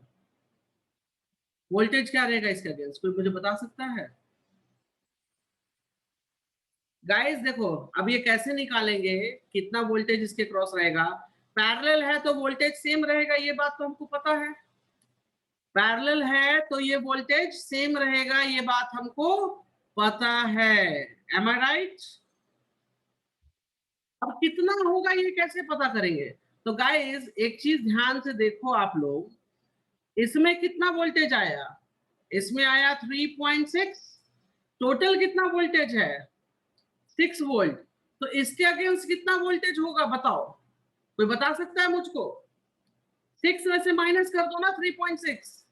वोल्टेज क्या रहेगा इसके अगेंस्ट, कोई मुझे बता सकता है? गाइस देखो अब ये कैसे निकालेंगे कितना वोल्टेज इसके क्रॉस रहेगा। पैरेलल है तो वोल्टेज सेम रहेगा, ये बात तो हमको पता है। पैरेलल है तो ये वोल्टेज सेम रहेगा, ये बात हमको पता है। एम आई राइट? अब कितना होगा ये कैसे पता करेंगे? तो गाइस एक चीज ध्यान से देखो आप लोग, इसमें कितना वोल्टेज आया? इसमें आया 3.6। टोटल कितना वोल्टेज है? 6 वोल्ट। तो इसके अगेंस्ट कितना वोल्टेज होगा बताओ, कोई बता सकता है मुझको? 6 में से माइनस कर दो ना 3.6,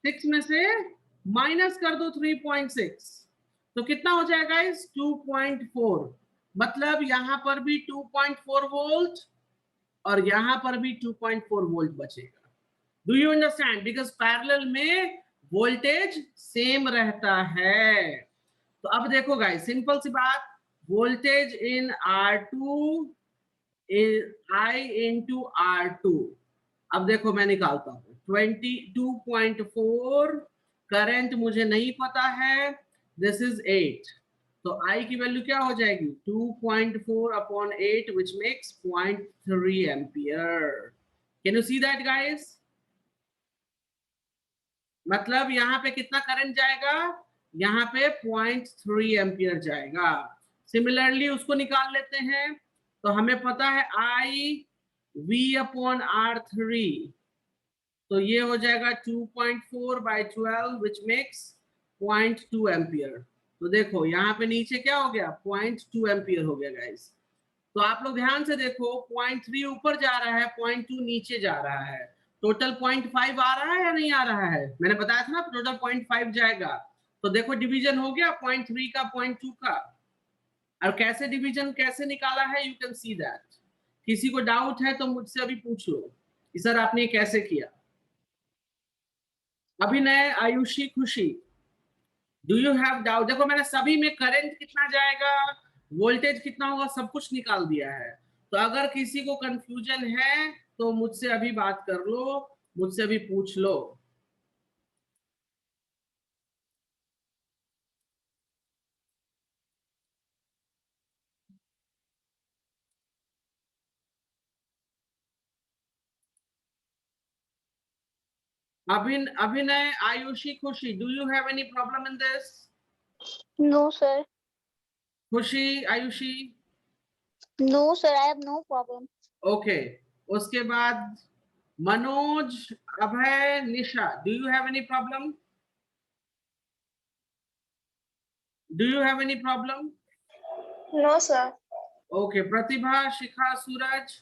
6 में से माइनस कर दो 3.6, तो कितना हो जाएगा इस 2.4। मतलब यहां पर भी 2.4 वोल्ट और यहां पर भी 2.4 वोल्ट बचेगा। Do you understand? Because parallel में वोल्टेज सेम रहता है। तो अब देखो गाइस सिंपल सी बात, voltage in R2 I into R2। अब देखो मैं निकालता हूं 22.4, करंट मुझे नहीं पता है, दिस इज 8, तो I की वैल्यू क्या हो जाएगी 2.4 upon 8 which makes 0.3 ampere. Can you see that guys? मतलब यहाँ पे कितना करंट जाएगा, यहाँ पे 0.3 एम्पियर जाएगा। सिमिलरली उसको निकाल लेते हैं, तो हमें पता है I V अपॉन R3, तो ये हो जाएगा 2.4 बाई 12 विच मेक्स 0.2 एम्पियर। तो देखो यहाँ पे नीचे क्या हो गया 0.2 एम्पियर हो गया गाइस। तो आप लोग ध्यान से देखो 0.3 ऊपर जा रहा है, 0.2 नीचे जा रहा है, टोटल 0.5 आ रहा है या नहीं आ रहा है? मैंने बताया था ना टोटल 0.5 जाएगा। तो देखो डिवीजन हो गया 0.3 का 0.2 का। और कैसे डिवीजन कैसे निकाला है, यू कैन सी दैट। किसी को डाउट है तो मुझसे अभी पूछ लो कि सर आपने कैसे किया। अभिनय, Ayushi, Khushi, do you have doubt? देखो मैंने सभी में करंट कितना जाएगा, वोल्टेज कितना होगा, सब कुछ निकाल दिया है। तो अगर किसी को कंफ्यूजन है तो मुझसे अभी बात कर लो, मुझसे अभी पूछ लो। Abhinay, Ayushi, Khushi, do you have any problem in this? No, sir. Khushi, Ayushi, No, sir. I have no problem. Okay. उसके बाद Manoj, Abhay, Nisha, do you have any problem? Do you have any problem? No, sir. Okay. Pratibha, Shikha, Suraj,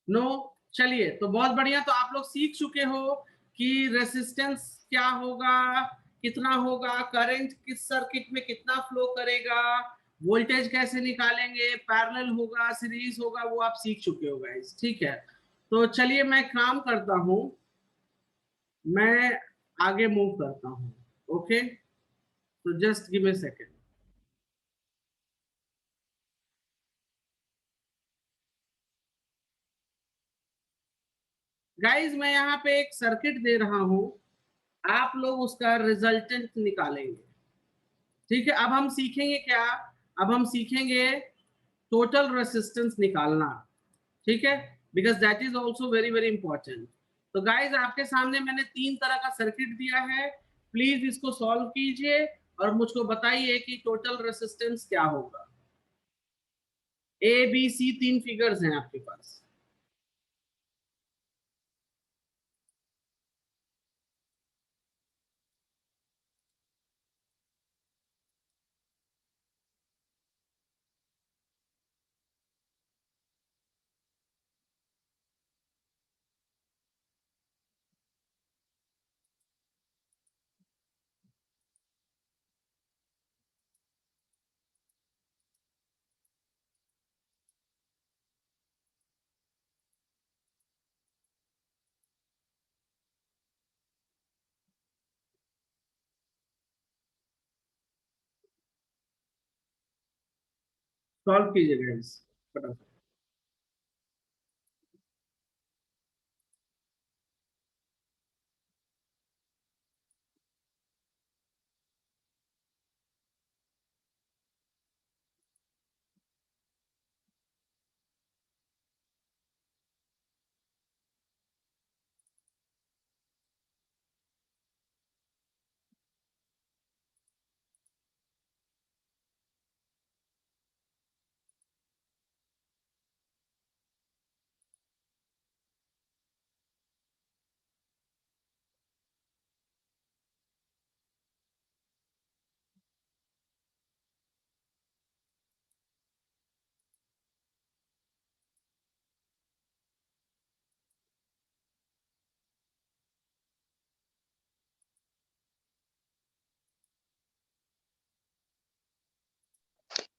no. चलिए तो बहुत बढ़िया। तो आप लोग सीख चुके हो कि रेसिस्टेंस क्या होगा, कितना होगा, करंट किस सर्किट में कितना फ्लो करेगा, वोल्टेज कैसे निकालेंगे, पैरेलल होगा, सीरीज होगा, वो आप सीख चुके हो गाइस। ठीक है, तो चलिए मैं काम करता हूं, मैं आगे मूव करता हूं। ओके, तो just give me second. Guys मैं यहाँ पे एक सर्किट दे रहा हूं, आप लोग उसका रिजल्टेंट निकालेंगे। ठीक है, अब हम सीखेंगे क्या, अब हम सीखेंगे टोटल रेसिस्टेंस निकालना। ठीक है, because that is also very very important. तो गाइज आपके सामने मैंने 3 तरह का सर्किट दिया है, प्लीज इसको सॉल्व कीजिए और मुझको बताइए कि टोटल रेसिस्टेंस क्या होगा। ABC 3 फिगर्स हैं आपके पास। सॉल्व कीजिए गाइज फटाफट।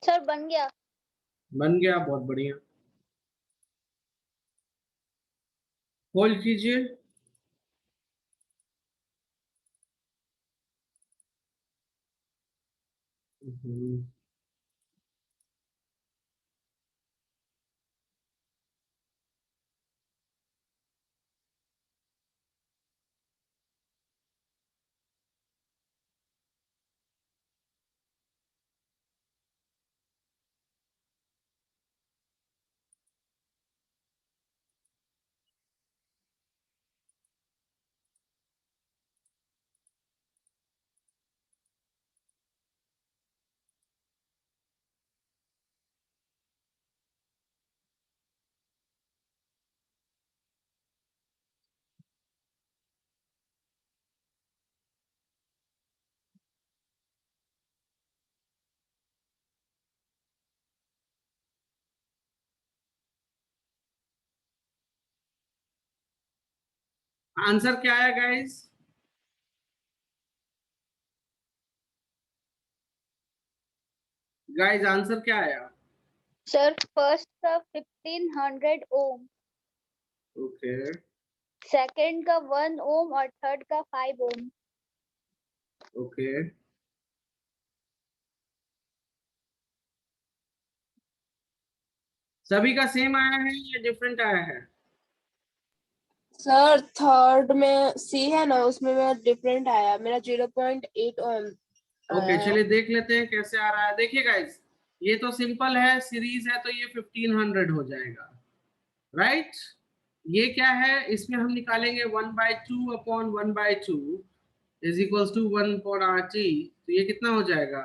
सर बन गया। बन गया, बहुत बढ़िया। होल्ड कीजिए। आंसर क्या है गाइस? गाइस आंसर क्या आया? सर फर्स्ट का 1500 ओम, ओके सेकंड का 1 ओम और थर्ड का 5 ओम। ओके, सभी का सेम आया है या डिफरेंट आया है? सर थर्ड में सी है ना, उसमें मेरा डिफरेंट आया, मेरा 0.8 ओम ओके आया है। चलिए देख लेते हैं कैसे आ रहा है। देखिए गाइस, ये तो सिंपल है, सीरीज है तो ये 1500 हो जाएगा, राइट। ये क्या है, इसमें हम निकालेंगे 1/2 upon 1/2 is equals to 1/RT, तो ये कितना हो जाएगा?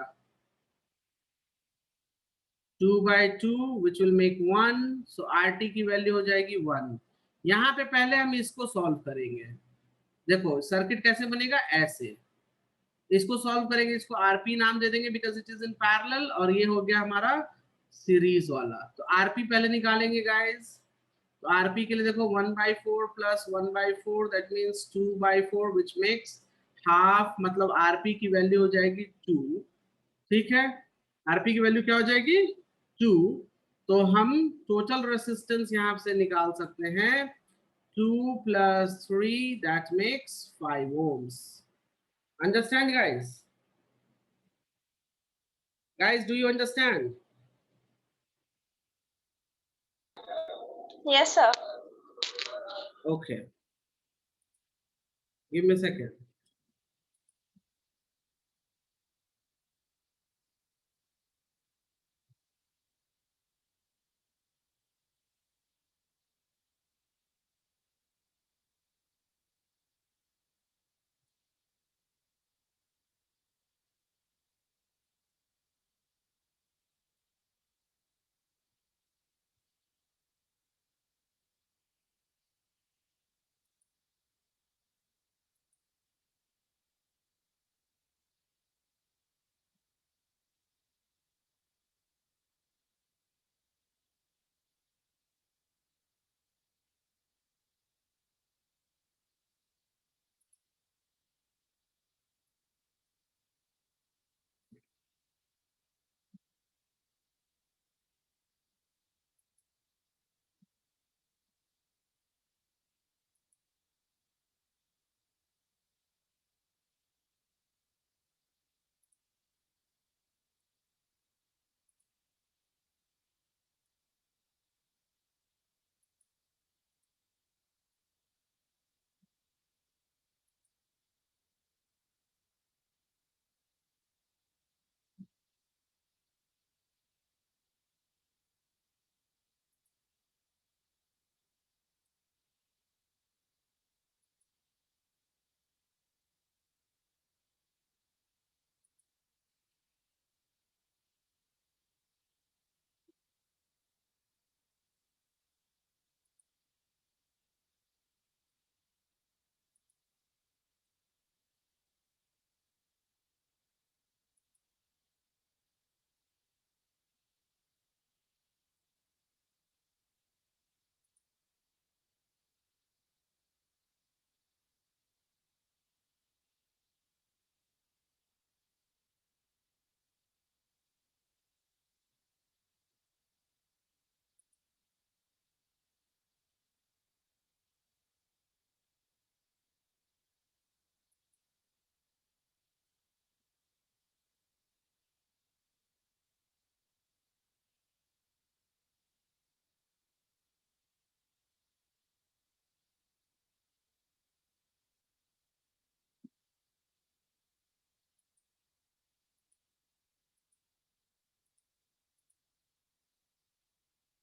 2/2 which will make 1, so RT की वैल्यू हो जाएगी 1। यहाँ पे पहले हम इसको सॉल्व करेंगे। देखो सर्किट कैसे बनेगा, ऐसे इसको सॉल्व करेंगे, इसको आरपी नाम दे देंगे because it is in parallel, और ये हो गया हमारा सीरीज वाला। तो आरपी पहले निकालेंगे गाइस। तो आरपी के लिए देखो 1/4 plus 1/4 that means 2/4 which makes half, मतलब आरपी की वैल्यू हो जाएगी 2। ठीक है, आरपी की वैल्यू क्या हो जाएगी 2। तो हम टोटल रेसिस्टेंस यहां से निकाल सकते हैं 2 + 3 that makes 5 ohms। Understand guys? Guys, do you understand? Yes, sir. Okay, give me a second.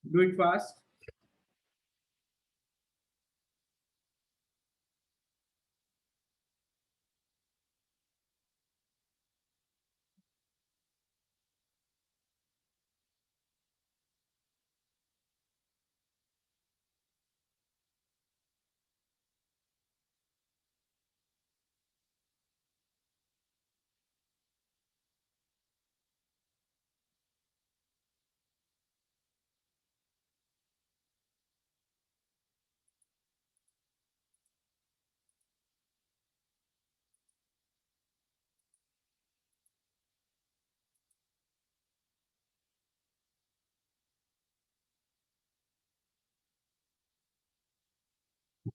Do it fast.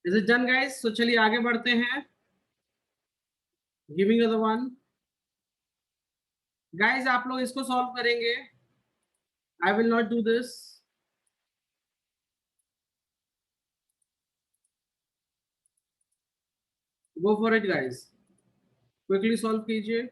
Is it done guys? तो चलिए आगे बढ़ते हैं। गिविंग अ वन गाइस, आप लोग इसको सॉल्व करेंगे। I will not do this. Go for it guys, quickly solve कीजिए।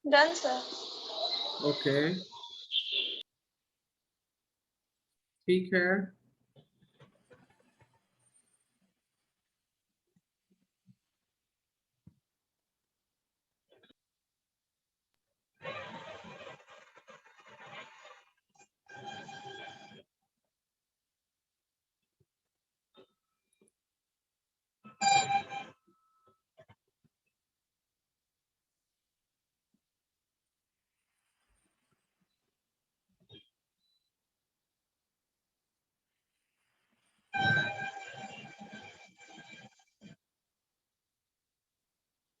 Done sir. ओके, ठीक है।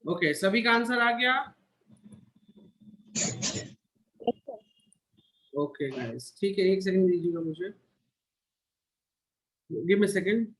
ओके, सभी का आंसर आ गया? ओके गाइस, ठीक है, एक सेकंड दीजिएगा मुझे। Give me second.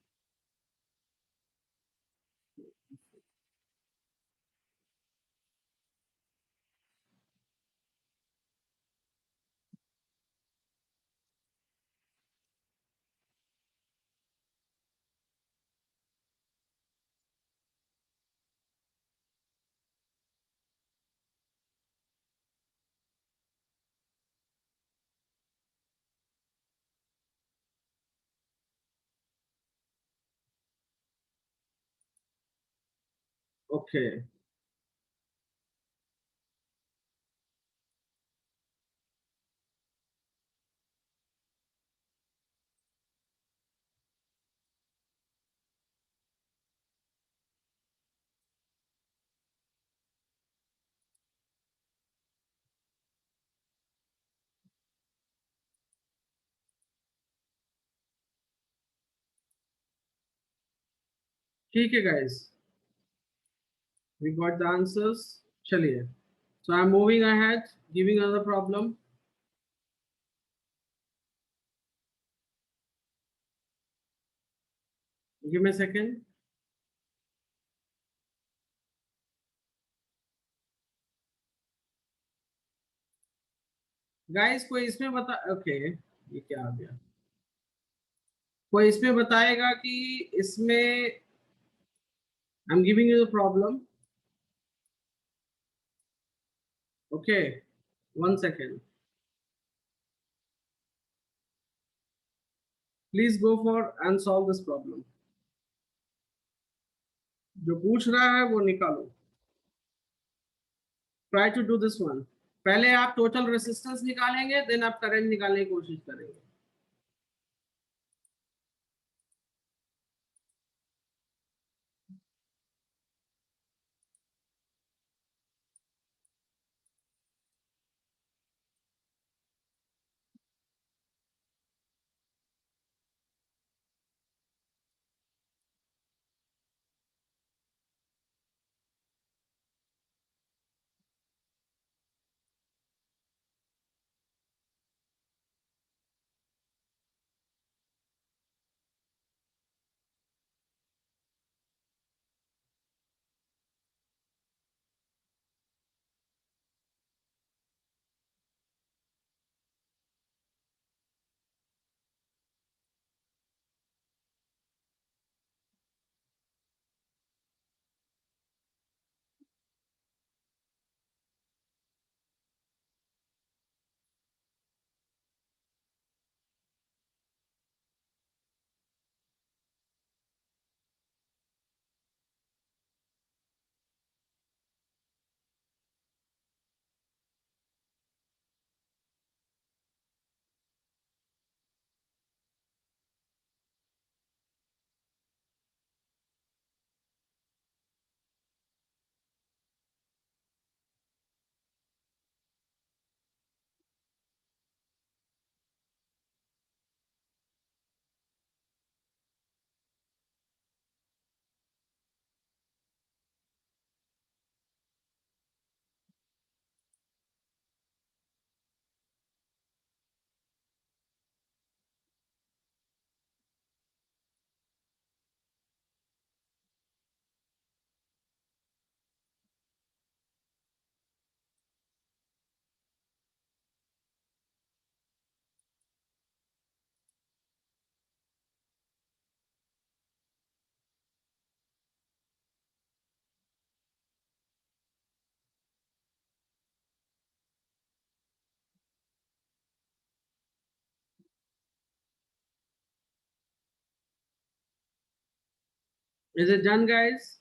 ओके, ठीक है guys, we got the answers। चलिए, so I'm moving ahead, giving another problem। give me a second। Guys, कोई इसमें बता, ओके ये क्या आ गया? कोई इसमें बताएगा कि इसमें I'm giving you the problem। okay, 1 second, please go for and solve this problem। जो पूछ रहा है वो निकालो। Try to do this one. पहले आप टोटल रेसिस्टेंस निकालेंगे, देन आप करंट निकालने की कोशिश करेंगे। Is it done, guys?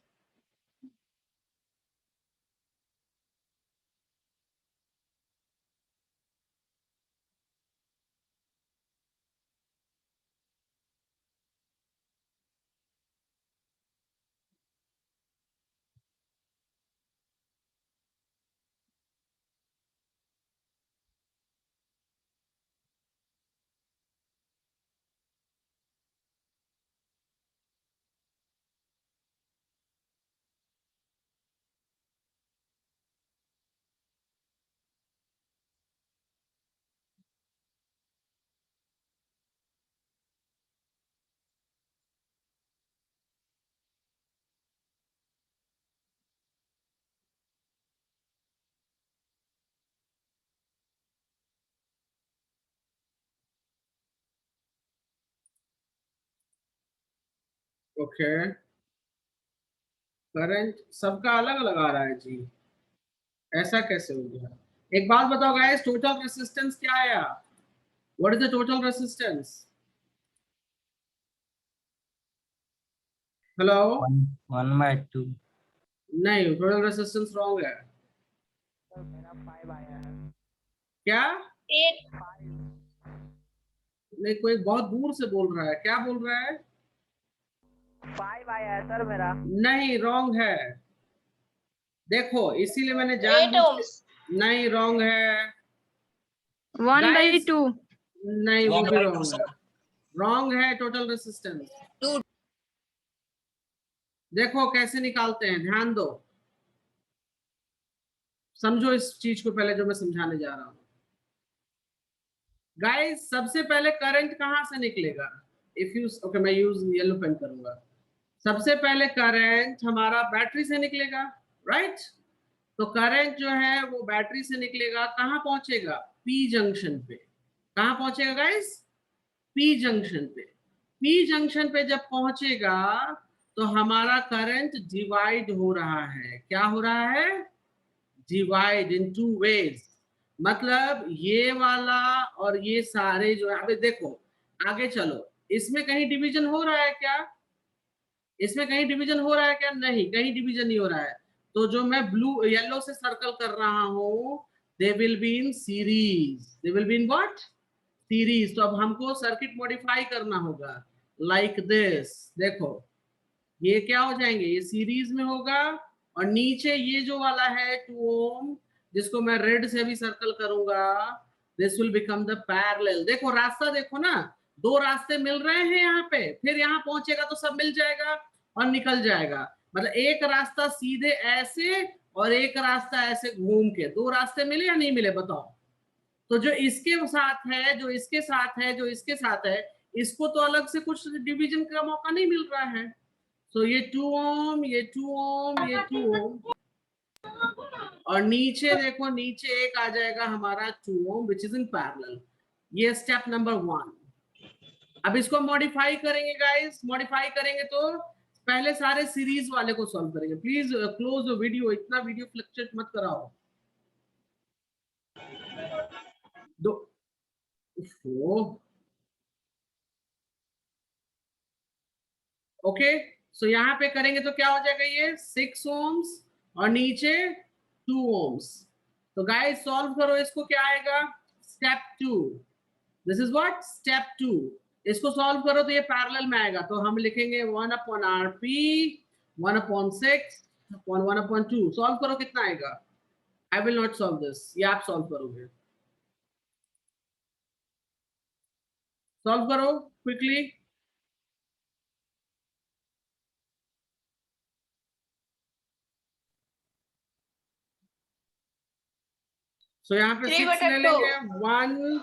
Okay, current सबका अलग अलग आ रहा है जी, ऐसा कैसे हो गया? एक बात बताओ गाइस, टोटल रेसिस्टेंस क्या आया? What is the total resistance? Hello? 1/2। नहीं, टोटल रेसिस्टेंस रॉन्ग है। क्या? 8 नहीं, कोई बहुत दूर से बोल रहा है, क्या बोल रहा है? 5 आया है सर मेरा। नहीं, रॉन्ग है। देखो, इसीलिए मैंने 8 जानबूझ ohms के, नहीं रॉन्ग है 1/2। नहीं, वो भी 1/2 रॉन्ग है। रॉन्ग है टोटल रेसिस्टेंस। देखो कैसे निकालते हैं, ध्यान दो, समझो इस चीज को पहले जो मैं समझाने जा रहा हूं। गाइस, सबसे पहले करंट कहां से निकलेगा? इफ यू ओके, मैं यूज येलो पेन करूंगा। सबसे पहले करंट हमारा बैटरी से निकलेगा, राइट? तो करंट जो है वो बैटरी से निकलेगा, कहां पहुंचेगा? पी जंक्शन पे। कहां पहुंचेगा गाइस? पी जंक्शन पे। पी जंक्शन पे जब पहुंचेगा तो हमारा करंट डिवाइड हो रहा है। क्या हो रहा है? Divide in two ways. मतलब ये वाला और ये सारे जो है, अबे देखो आगे चलो, इसमें कहीं डिवीजन हो रहा है क्या? इसमें कहीं डिवीजन हो रहा है क्या? नहीं, कहीं डिवीजन नहीं हो रहा है। तो जो मैं ब्लू येलो से सर्कल कर रहा हूं, they will be in series. They will be in what? Series. तो अब हमको सर्किट मॉडिफाई करना होगा लाइक दिस। देखो ये क्या हो जाएंगे, ये सीरीज में होगा, और नीचे ये जो वाला है 2 ओम, जिसको मैं रेड से भी सर्कल करूंगा, this will become the parallel. देखो रास्ता देखो ना, दो रास्ते मिल रहे हैं यहाँ पे, फिर यहाँ पहुंचेगा तो सब मिल जाएगा और निकल जाएगा। मतलब एक रास्ता सीधे ऐसे और एक रास्ता ऐसे घूम के, दो रास्ते मिले या नहीं मिले बताओ? तो जो इसके साथ है, जो इसके साथ है, जो इसके साथ है, इसको तो अलग से कुछ डिवीजन का मौका नहीं मिल रहा है। तो ये 2 ओम, ये 2 ओम, ये 2 ओम, और नीचे देखो, नीचे एक आ जाएगा हमारा 2 ओम विच इज इन पैरेलल। ये स्टेप नंबर 1। अब इसको मॉडिफाई करेंगे गाइस, मॉडिफाई करेंगे तो पहले सारे सीरीज वाले को सॉल्व करेंगे। प्लीज क्लोज वीडियो, इतना वीडियो फ्लक्चुएट मत कराओ। दो ओके, सो यहाँ पे करेंगे तो क्या हो जाएगा, ये 6 ओम्स और नीचे 2 ओम्स। तो गाइस सॉल्व करो इसको, क्या आएगा? Step 2। This is what? Step 2। इसको सॉल्व करो तो ये पैरेलल में आएगा, तो हम लिखेंगे 1/RP 1/6/1/2। सॉल्व करो, कितना आएगा? आई विल नॉट सॉल्व दिस, ये आप सॉल्व करोगे। सॉल्व करो क्विकली। सो यहाँ पे 6 ले लेंगे, 1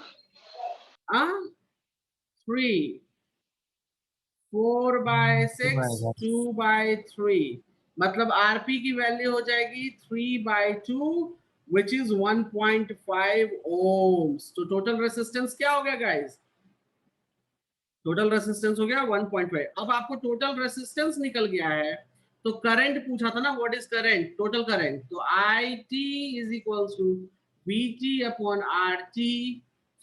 3 4/6 2/3, मतलब आरपी की वैल्यू हो जाएगी 3/2 विच इज 1.5 ओम्स। तो टोटल रेसिस्टेंस क्या हो गया गाइस? टोटल रेसिस्टेंस हो गया 1.5। अब आपको टोटल रेसिस्टेंस निकल गया है, तो करंट पूछा था ना, what is current? Total current, तो IT is equals to VT/RT।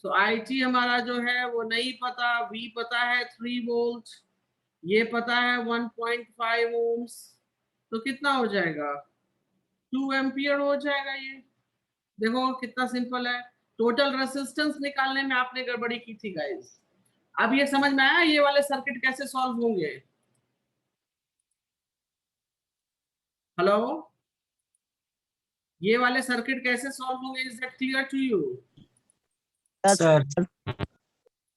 सो IT हमारा जो है वो नहीं पता, V पता है 3 वोल्ट, ये पता है 1.5 ओम्स, तो कितना हो जाएगा 2 एम्पियर हो जाएगा। ये देखो कितना सिंपल है। टोटल रेजिस्टेंस निकालने में आपने गड़बड़ी की थी गाइस। अब ये समझ में आया ये वाले सर्किट कैसे सॉल्व होंगे। हेलो, ये वाले सर्किट कैसे सॉल्व होंगे, is that clear to you? Sir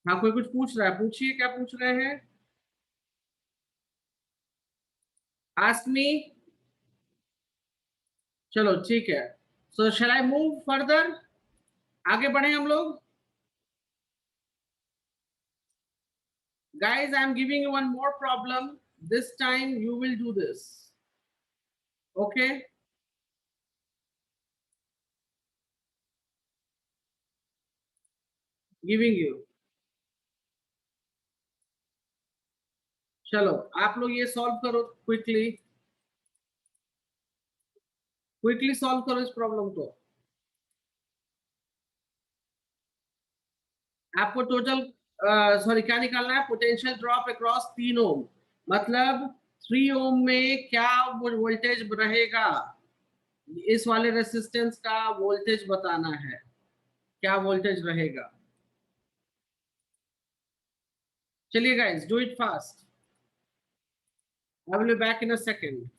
हाँ, कोई कुछ पूछ रहा है, पूछिए क्या पूछ रहे हैं। Ask me. चलो ठीक है, सो शैल आई मूव फर्दर, आगे बढ़े हम लोग। Guys, I am giving you one more problem. This time you will do this. Okay? Giving you. चलो आप लोग ये सॉल्व करो क्विकली, क्विकली सॉल्व करो इस प्रॉब्लम को। आपको टोटल सॉरी क्या निकालना है, पोटेंशियल ड्रॉप अक्रॉस 3 ओम, मतलब 3 ओम में क्या वोल्टेज रहेगा, इस वाले रेसिस्टेंस का वोल्टेज बताना है, क्या वोल्टेज रहेगा। चलिए guys, do it fast. I will be back in a second.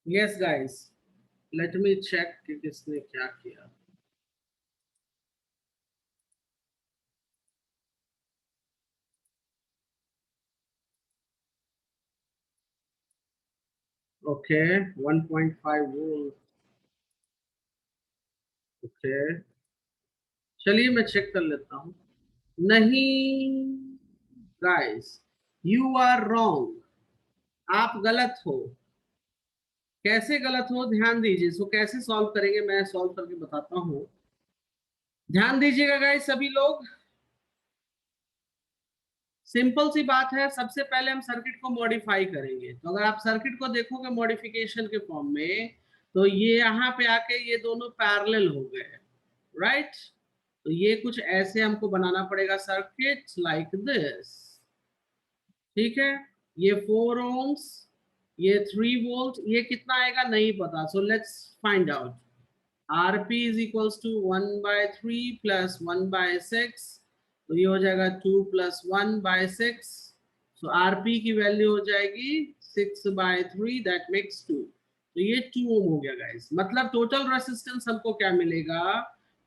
Yes guys, let me check कि किसने क्या किया। Okay, 1.5 volt. ओके, चलिए मैं चेक कर लेता हूँ। नहीं गाइस, यू आर रॉन्ग, आप गलत हो। कैसे गलत हो, ध्यान दीजिए। सो कैसे सॉल्व करेंगे, मैं सॉल्व करके बताता हूँ, ध्यान दीजिएगा गाइस सभी लोग। सिंपल सी बात है, सबसे पहले हम सर्किट को मॉडिफाई करेंगे। तो अगर आप सर्किट को देखोगे मॉडिफिकेशन के फॉर्म में, तो ये यहाँ पे आके ये दोनों पैरेलल हो गए, राइट। तो ये कुछ ऐसे हमको बनाना पड़ेगा सर्किट लाइक दिस, ठीक है। ये 4 ohms, ये 3 वोल्ट, ये कितना आएगा नहीं पता। So let's find out. Rp is equals to 1/3 plus 1/6, तो ये हो जाएगा 2 plus 1/6। सो Rp की वैल्यू हो जाएगी 6/3, दैट मेक्स 2। तो ये 2 ओम हो गया गाइस। मतलब टोटल रेसिस्टेंस हमको क्या मिलेगा,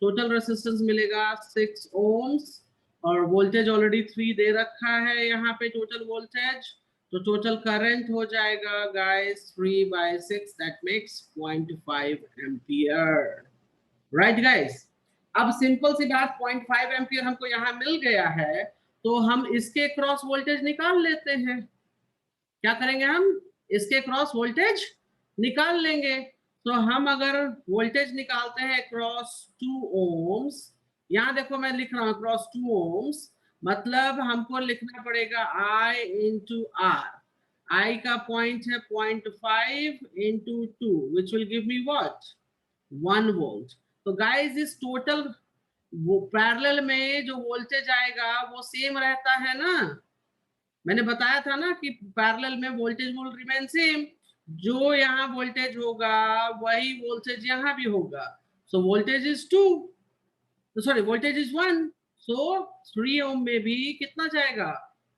टोटल रेसिस्टेंस मिलेगा 6 ओम्स, और वोल्टेज ऑलरेडी 3 दे रखा है यहाँ पे टोटल वोल्टेज, तो टोटल करंट हो जाएगा guys 3/6, that makes 0.5 ampere. Right guys, अब सिंपल सी बात, 0.5 एम्पियर हमको यहाँ मिल गया है, तो हम इसके क्रॉस वोल्टेज निकाल लेते हैं। क्या करेंगे हम, इसके क्रॉस वोल्टेज निकाल लेंगे। तो हम अगर वोल्टेज निकालते हैं क्रॉस 2 ओम्स, यहाँ देखो मैं लिख रहा हूँ क्रॉस 2 ओम्स, मतलब हमको लिखना पड़ेगा I इंटू आर। I का पॉइंट है 0.5 into 2 which will give me what, 1 volt. तो गाइस इस टोटल वो पैरेलल में जो वोल्टेज आएगा वो सेम रहता है ना, मैंने बताया था ना कि पैरेलल में वोल्टेज विल रिमेन सेम, जो यहाँ वोल्टेज होगा वही वोल्टेज यहाँ भी होगा। So voltage is 2, sorry voltage is 1, सो 3 ओम में भी कितना जाएगा,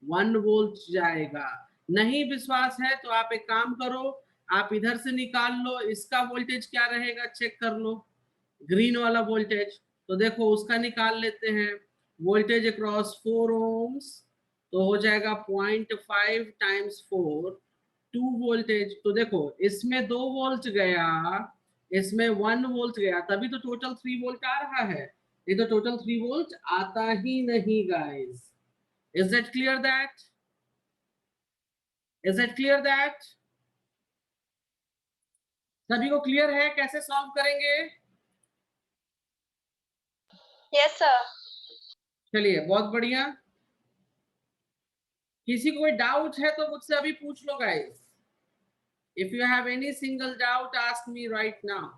1 वोल्ट जाएगा। नहीं विश्वास है तो आप एक काम करो, आप इधर से निकाल लो इसका वोल्टेज क्या रहेगा, चेक कर लो ग्रीन वाला वोल्टेज। तो देखो उसका निकाल लेते हैं, वोल्टेज अक्रॉस 4 ओम्स, तो हो जाएगा 0.5 टाइम्स 4, 2 वोल्टेज। तो देखो इसमें 2 वोल्ट गया, इसमें 1 वोल्ट गया, तभी तो टोटल 3 वोल्ट आ रहा है, ये तो टोटल 3 वोल्ट आता ही नहीं guys. Is that clear that, is that clear that, सभी को क्लियर है कैसे सॉल्व करेंगे? Yes sir. चलिए बहुत बढ़िया, किसी को कोई डाउट है तो मुझसे अभी पूछ लो guys. If you have any single doubt ask me right now.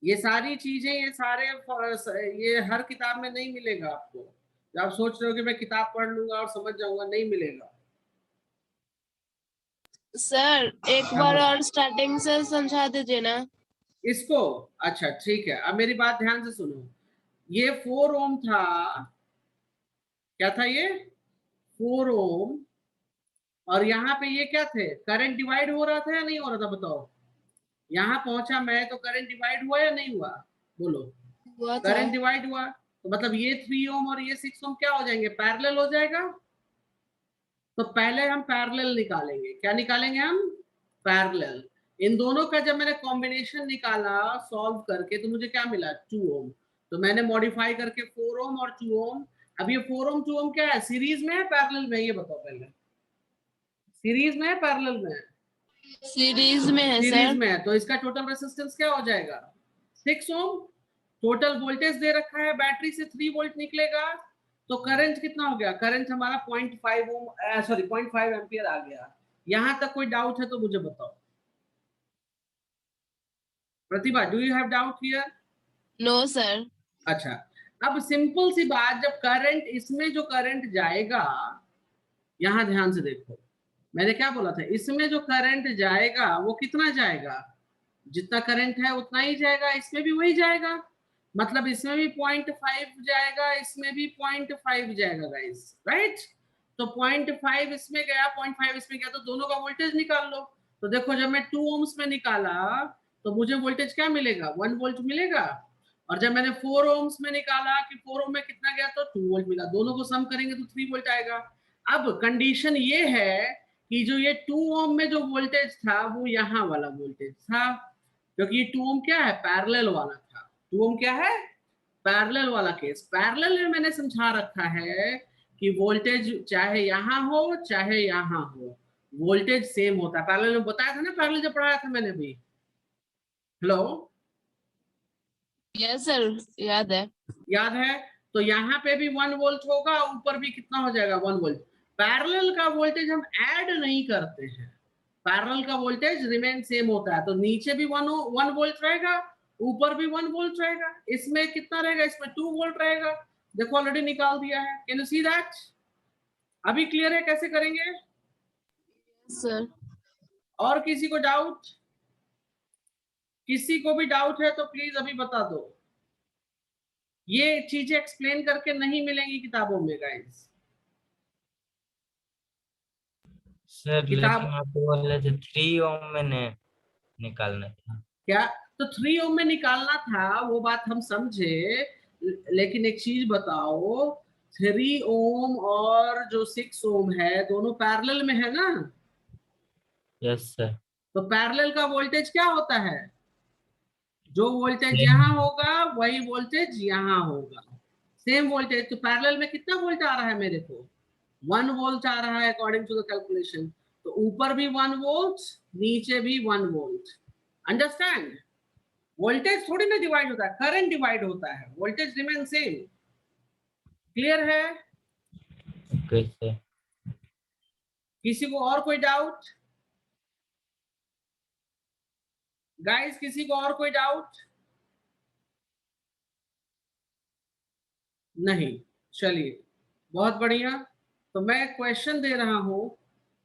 ये सारी चीजें, ये सारे ये हर किताब में नहीं मिलेगा आपको। जब आप सोच रहे हो कि मैं किताब पढ़ लूंगा और समझ जाऊंगा, नहीं मिलेगा। सर एक बार और स्टार्टिंग से समझा दीजिए ना इसको, अच्छा ठीक है, अब मेरी बात ध्यान से सुनो। ये 4 ओम था, क्या था ये, 4 ओम, और यहाँ पे ये क्या थे, करंट डिवाइड हो रहा था या नहीं हो रहा था, बताओ। यहाँ पहुंचा मैं तो करंट डिवाइड हुआ या नहीं हुआ, बोलो। हुआ था। करंट डिवाइड हुआ, तो मतलब ये 3 ओम और ये 6 ओम क्या हो जाएंगे, पैरेलल हो जाएगा। तो पहले हम पैरेलल निकालेंगे, क्या निकालेंगे हम, पैरेलल। इन दोनों का जब मैंने कॉम्बिनेशन निकाला सॉल्व करके, तो मुझे क्या मिला, 2 ओम। तो मैंने मॉडिफाई करके 4 ओम और 2 ओम। अब ये 4 ओम 2 ओम क्या है, सीरीज में है पैरेलल में, ये बताओ पहले, सीरीज में है पैरेलल में है, सीरीज में है सीरीज सर। में है, तो इसका टोटल रेजिस्टेंस क्या हो जाएगा, 6 ओम। टोटल वोल्टेज दे रखा है बैटरी से 3 वोल्ट निकलेगा, तो करंट कितना हो गया, करंट हमारा 0.5 ओम सॉरी 0.5 एम्पियर आ गया। यहां तक कोई डाउट है तो मुझे बताओ। Pratibha, do you have doubt here? No sir. अच्छा, अब सिंपल सी बात, जब करंट, इसमें जो करंट जाएगा, यहां ध्यान से देखो, मैंने क्या बोला था, इसमें जो करंट जाएगा वो कितना जाएगा, जितना करंट है उतना ही जाएगा, इसमें भी वही जाएगा। मतलब इसमें भी 0.5 जाएगा, इसमें भी 0.5 जाएगा गाइस, राइट। तो 0.5 इसमें गया, 0.5 इसमें गया, तो दोनों का वोल्टेज निकाल लो। तो देखो जब मैं 2 ओम्स में निकाला तो मुझे वोल्टेज क्या मिलेगा, 1 वोल्ट मिलेगा। और जब मैंने 4 ओम्स में निकाला कि 4 ओम में कितना गया, तो 2 वोल्ट मिला, दोनों को सम करेंगे तो 3 वोल्ट आएगा। अब कंडीशन ये है कि जो ये 2 ओम में जो वोल्टेज था वो यहाँ वाला वोल्टेज था, क्योंकि ये 2 ओम क्या है, पैरेलल वाला था। 2 ओम क्या है, पैरेलल वाला केस। पैरेलल में मैंने समझा रखा है कि वोल्टेज चाहे यहाँ हो चाहे यहाँ हो, वोल्टेज सेम होता है। पैरेलल में बताया था ना, पैरेलल जब पढ़ाया था मैंने भी। हेलो, यस सर, याद है। याद है? तो यहाँ पे भी 1 वोल्ट होगा, ऊपर भी कितना हो जाएगा, 1 वोल्ट। पैरेलल का वोल्टेज हम ऐड नहीं करते हैं, पैरेलल का वोल्टेज रिमेन सेम होता है। तो नीचे भी 1 वोल्ट रहेगा, ऊपर भी 1 वोल्ट रहेगा। इसमें कितना रहेगा, इसमें 2 वोल्ट रहेगा। देखो ऑलरेडी निकाल दिया है, कैन यू सी दैट? अभी क्लियर है कैसे करेंगे? सर और किसी को डाउट, किसी को भी डाउट है तो प्लीज अभी बता दो। ये चीजें एक्सप्लेन करके नहीं मिलेंगी किताबों में गाइस। सर किताब लेकिन आप बोल रहे थे 3 ओम में ने निकालना था। क्या? तो 3 ओम में निकालना था, वो बात हम समझे, लेकिन एक चीज बताओ, 3 ओम और जो 6 ओम है दोनों पैरेलल में है ना? Yes sir. तो पैरेलल का वोल्टेज क्या होता है? जो वोल्टेज सेम। यहाँ होगा वही वोल्टेज यहाँ होगा, सेम वोल्टेज। तो पैरेलल में कितना वोल्ट आ रहा है मेरे को? 1 वोल्ट आ रहा है अकॉर्डिंग टू द कैलकुलेशन। तो ऊपर भी 1 वोल्ट, नीचे भी 1 वोल्ट। अंडरस्टैंड? वोल्टेज थोड़ी ना डिवाइड होता है, करंट डिवाइड होता है, वोल्टेज रिमेन सेम। क्लियर है? Okay sir. किसी को और कोई डाउट? गाइस किसी को और कोई डाउट? नहीं, चलिए बहुत बढ़िया। तो मैं क्वेश्चन दे रहा हूं,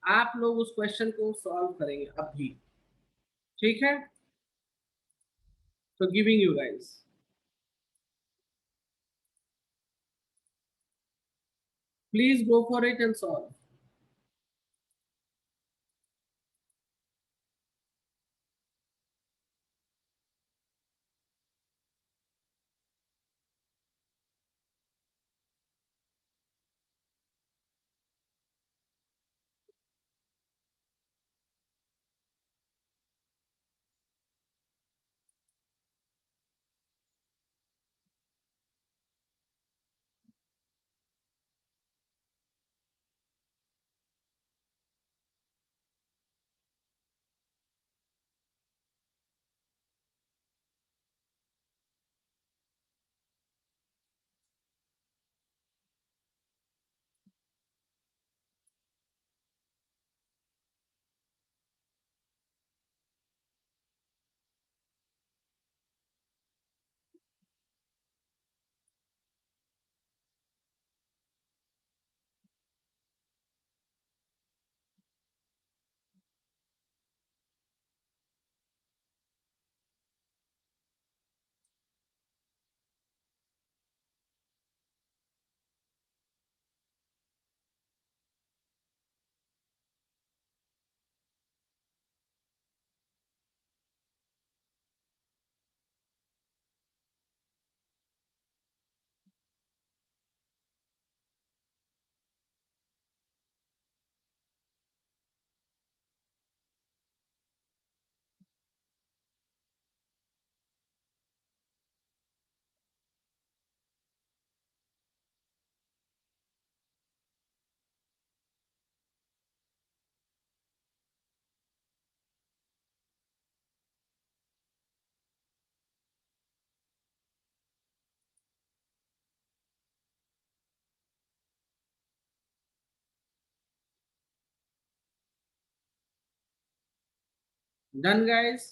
आप लोग उस क्वेश्चन को सॉल्व करेंगे अभी, ठीक है? तो giving you guys, please go for it and solve. Done guys?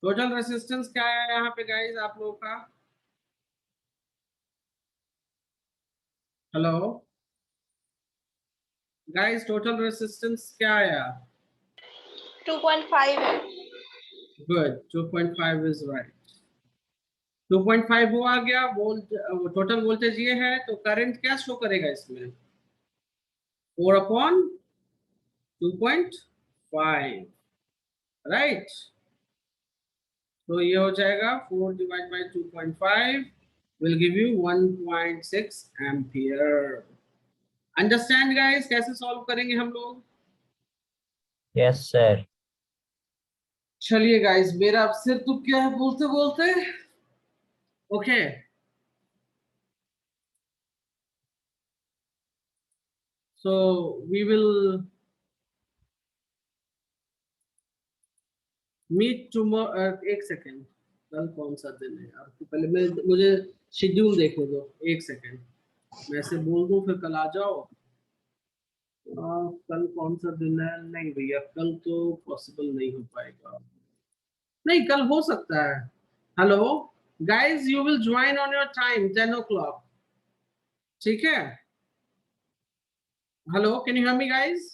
Total resistance क्या है यहाँ पे गाइस आप लोगों का? हेलो गाइस, टोटल रेसिस्टेंस क्या आया? 2.5 है। Good, 2.5 is right. 2.5 वो आ गया वोल्ट। टोटल वोल्टेज ये है, तो करंट क्या शो करेगा इसमें? 4 अपॉन 2.5, राइट? तो ये हो जाएगा 4 divide by 2.5 will give you 1.6 ampere. Understand guys कैसे सॉल्व करेंगे हम लोग? Yes sir. चलिए गाइस, मेरा अब सिर दुख गया है बोलते बोलते। Okay, so we will meet tomorrow. एक सेकेंड, कल कौन सा दिन है यार? तो पहले मुझे शेड्यूल देखने दो, एक सेकेंड। मैं ऐसे बोल दूं फिर कल आ जाओ। कल कौन सा दिन है? नहीं भैया, कल तो पॉसिबल नहीं हो पाएगा। नहीं, कल हो सकता है। Hello guys, you will join on your time 10 o'clock, ठीक है? Hello, can you hear me guys?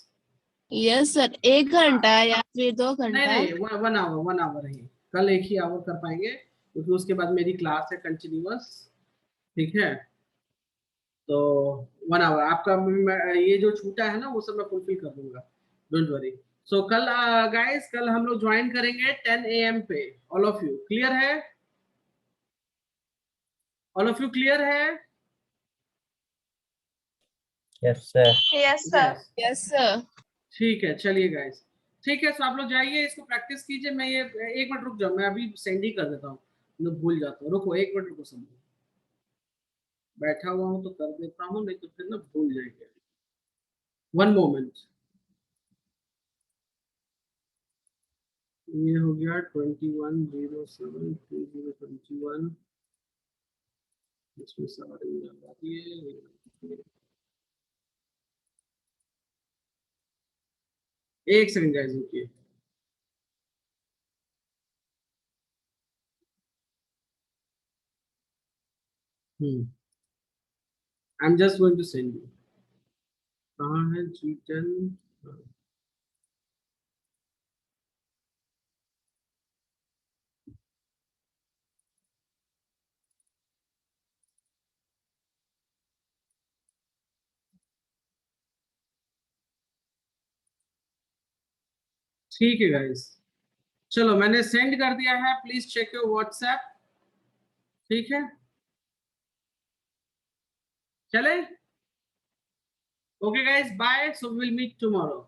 Yes sir, 1 घंटा या फिर 2 नहीं घंटा? नहीं, 1 आवर ही, कल एक ही आवर कर पाएंगे क्योंकि उसके बाद मेरी क्लास है कंटिन्यूअस, ठीक है? तो 1 आवर आपका ये जो छूटा है ना वो सब मैं फुलफिल कर दूंगा, डोंट वरी। सो कल गाइस, कल हम लोग ज्वाइन करेंगे 10 AM पे। ऑल ऑफ यू क्लियर है? ऑल ऑफ यू क्लियर है? Yes sir. Yes sir. Yes, yes sir. ठीक है, चलिए गाइस, ठीक है। सो आप लोग जाइए, इसको प्रैक्टिस कीजिए। मैं ये 1 मिनट रुक जाओ, मैं अभी सेंड ही कर देता हूँ, मैं भूल जाता हूँ। रुको 1 मिनट, रुको, समझो बैठा हुआ हूँ तो कर देता हूँ, नहीं तो फिर ना भूल जाएंगे। 1 मोमेंट। ये हो गया 21072021, इसमें सारे लगा दिए। 1 सेकंड गाइस, रुकिए। I am just going to send you. कहाँ है G10? ठीक है गाइस, चलो मैंने सेंड कर दिया है, प्लीज चेक योर व्हाट्सएप, ठीक है? चले, okay guys, bye, so will meet tomorrow.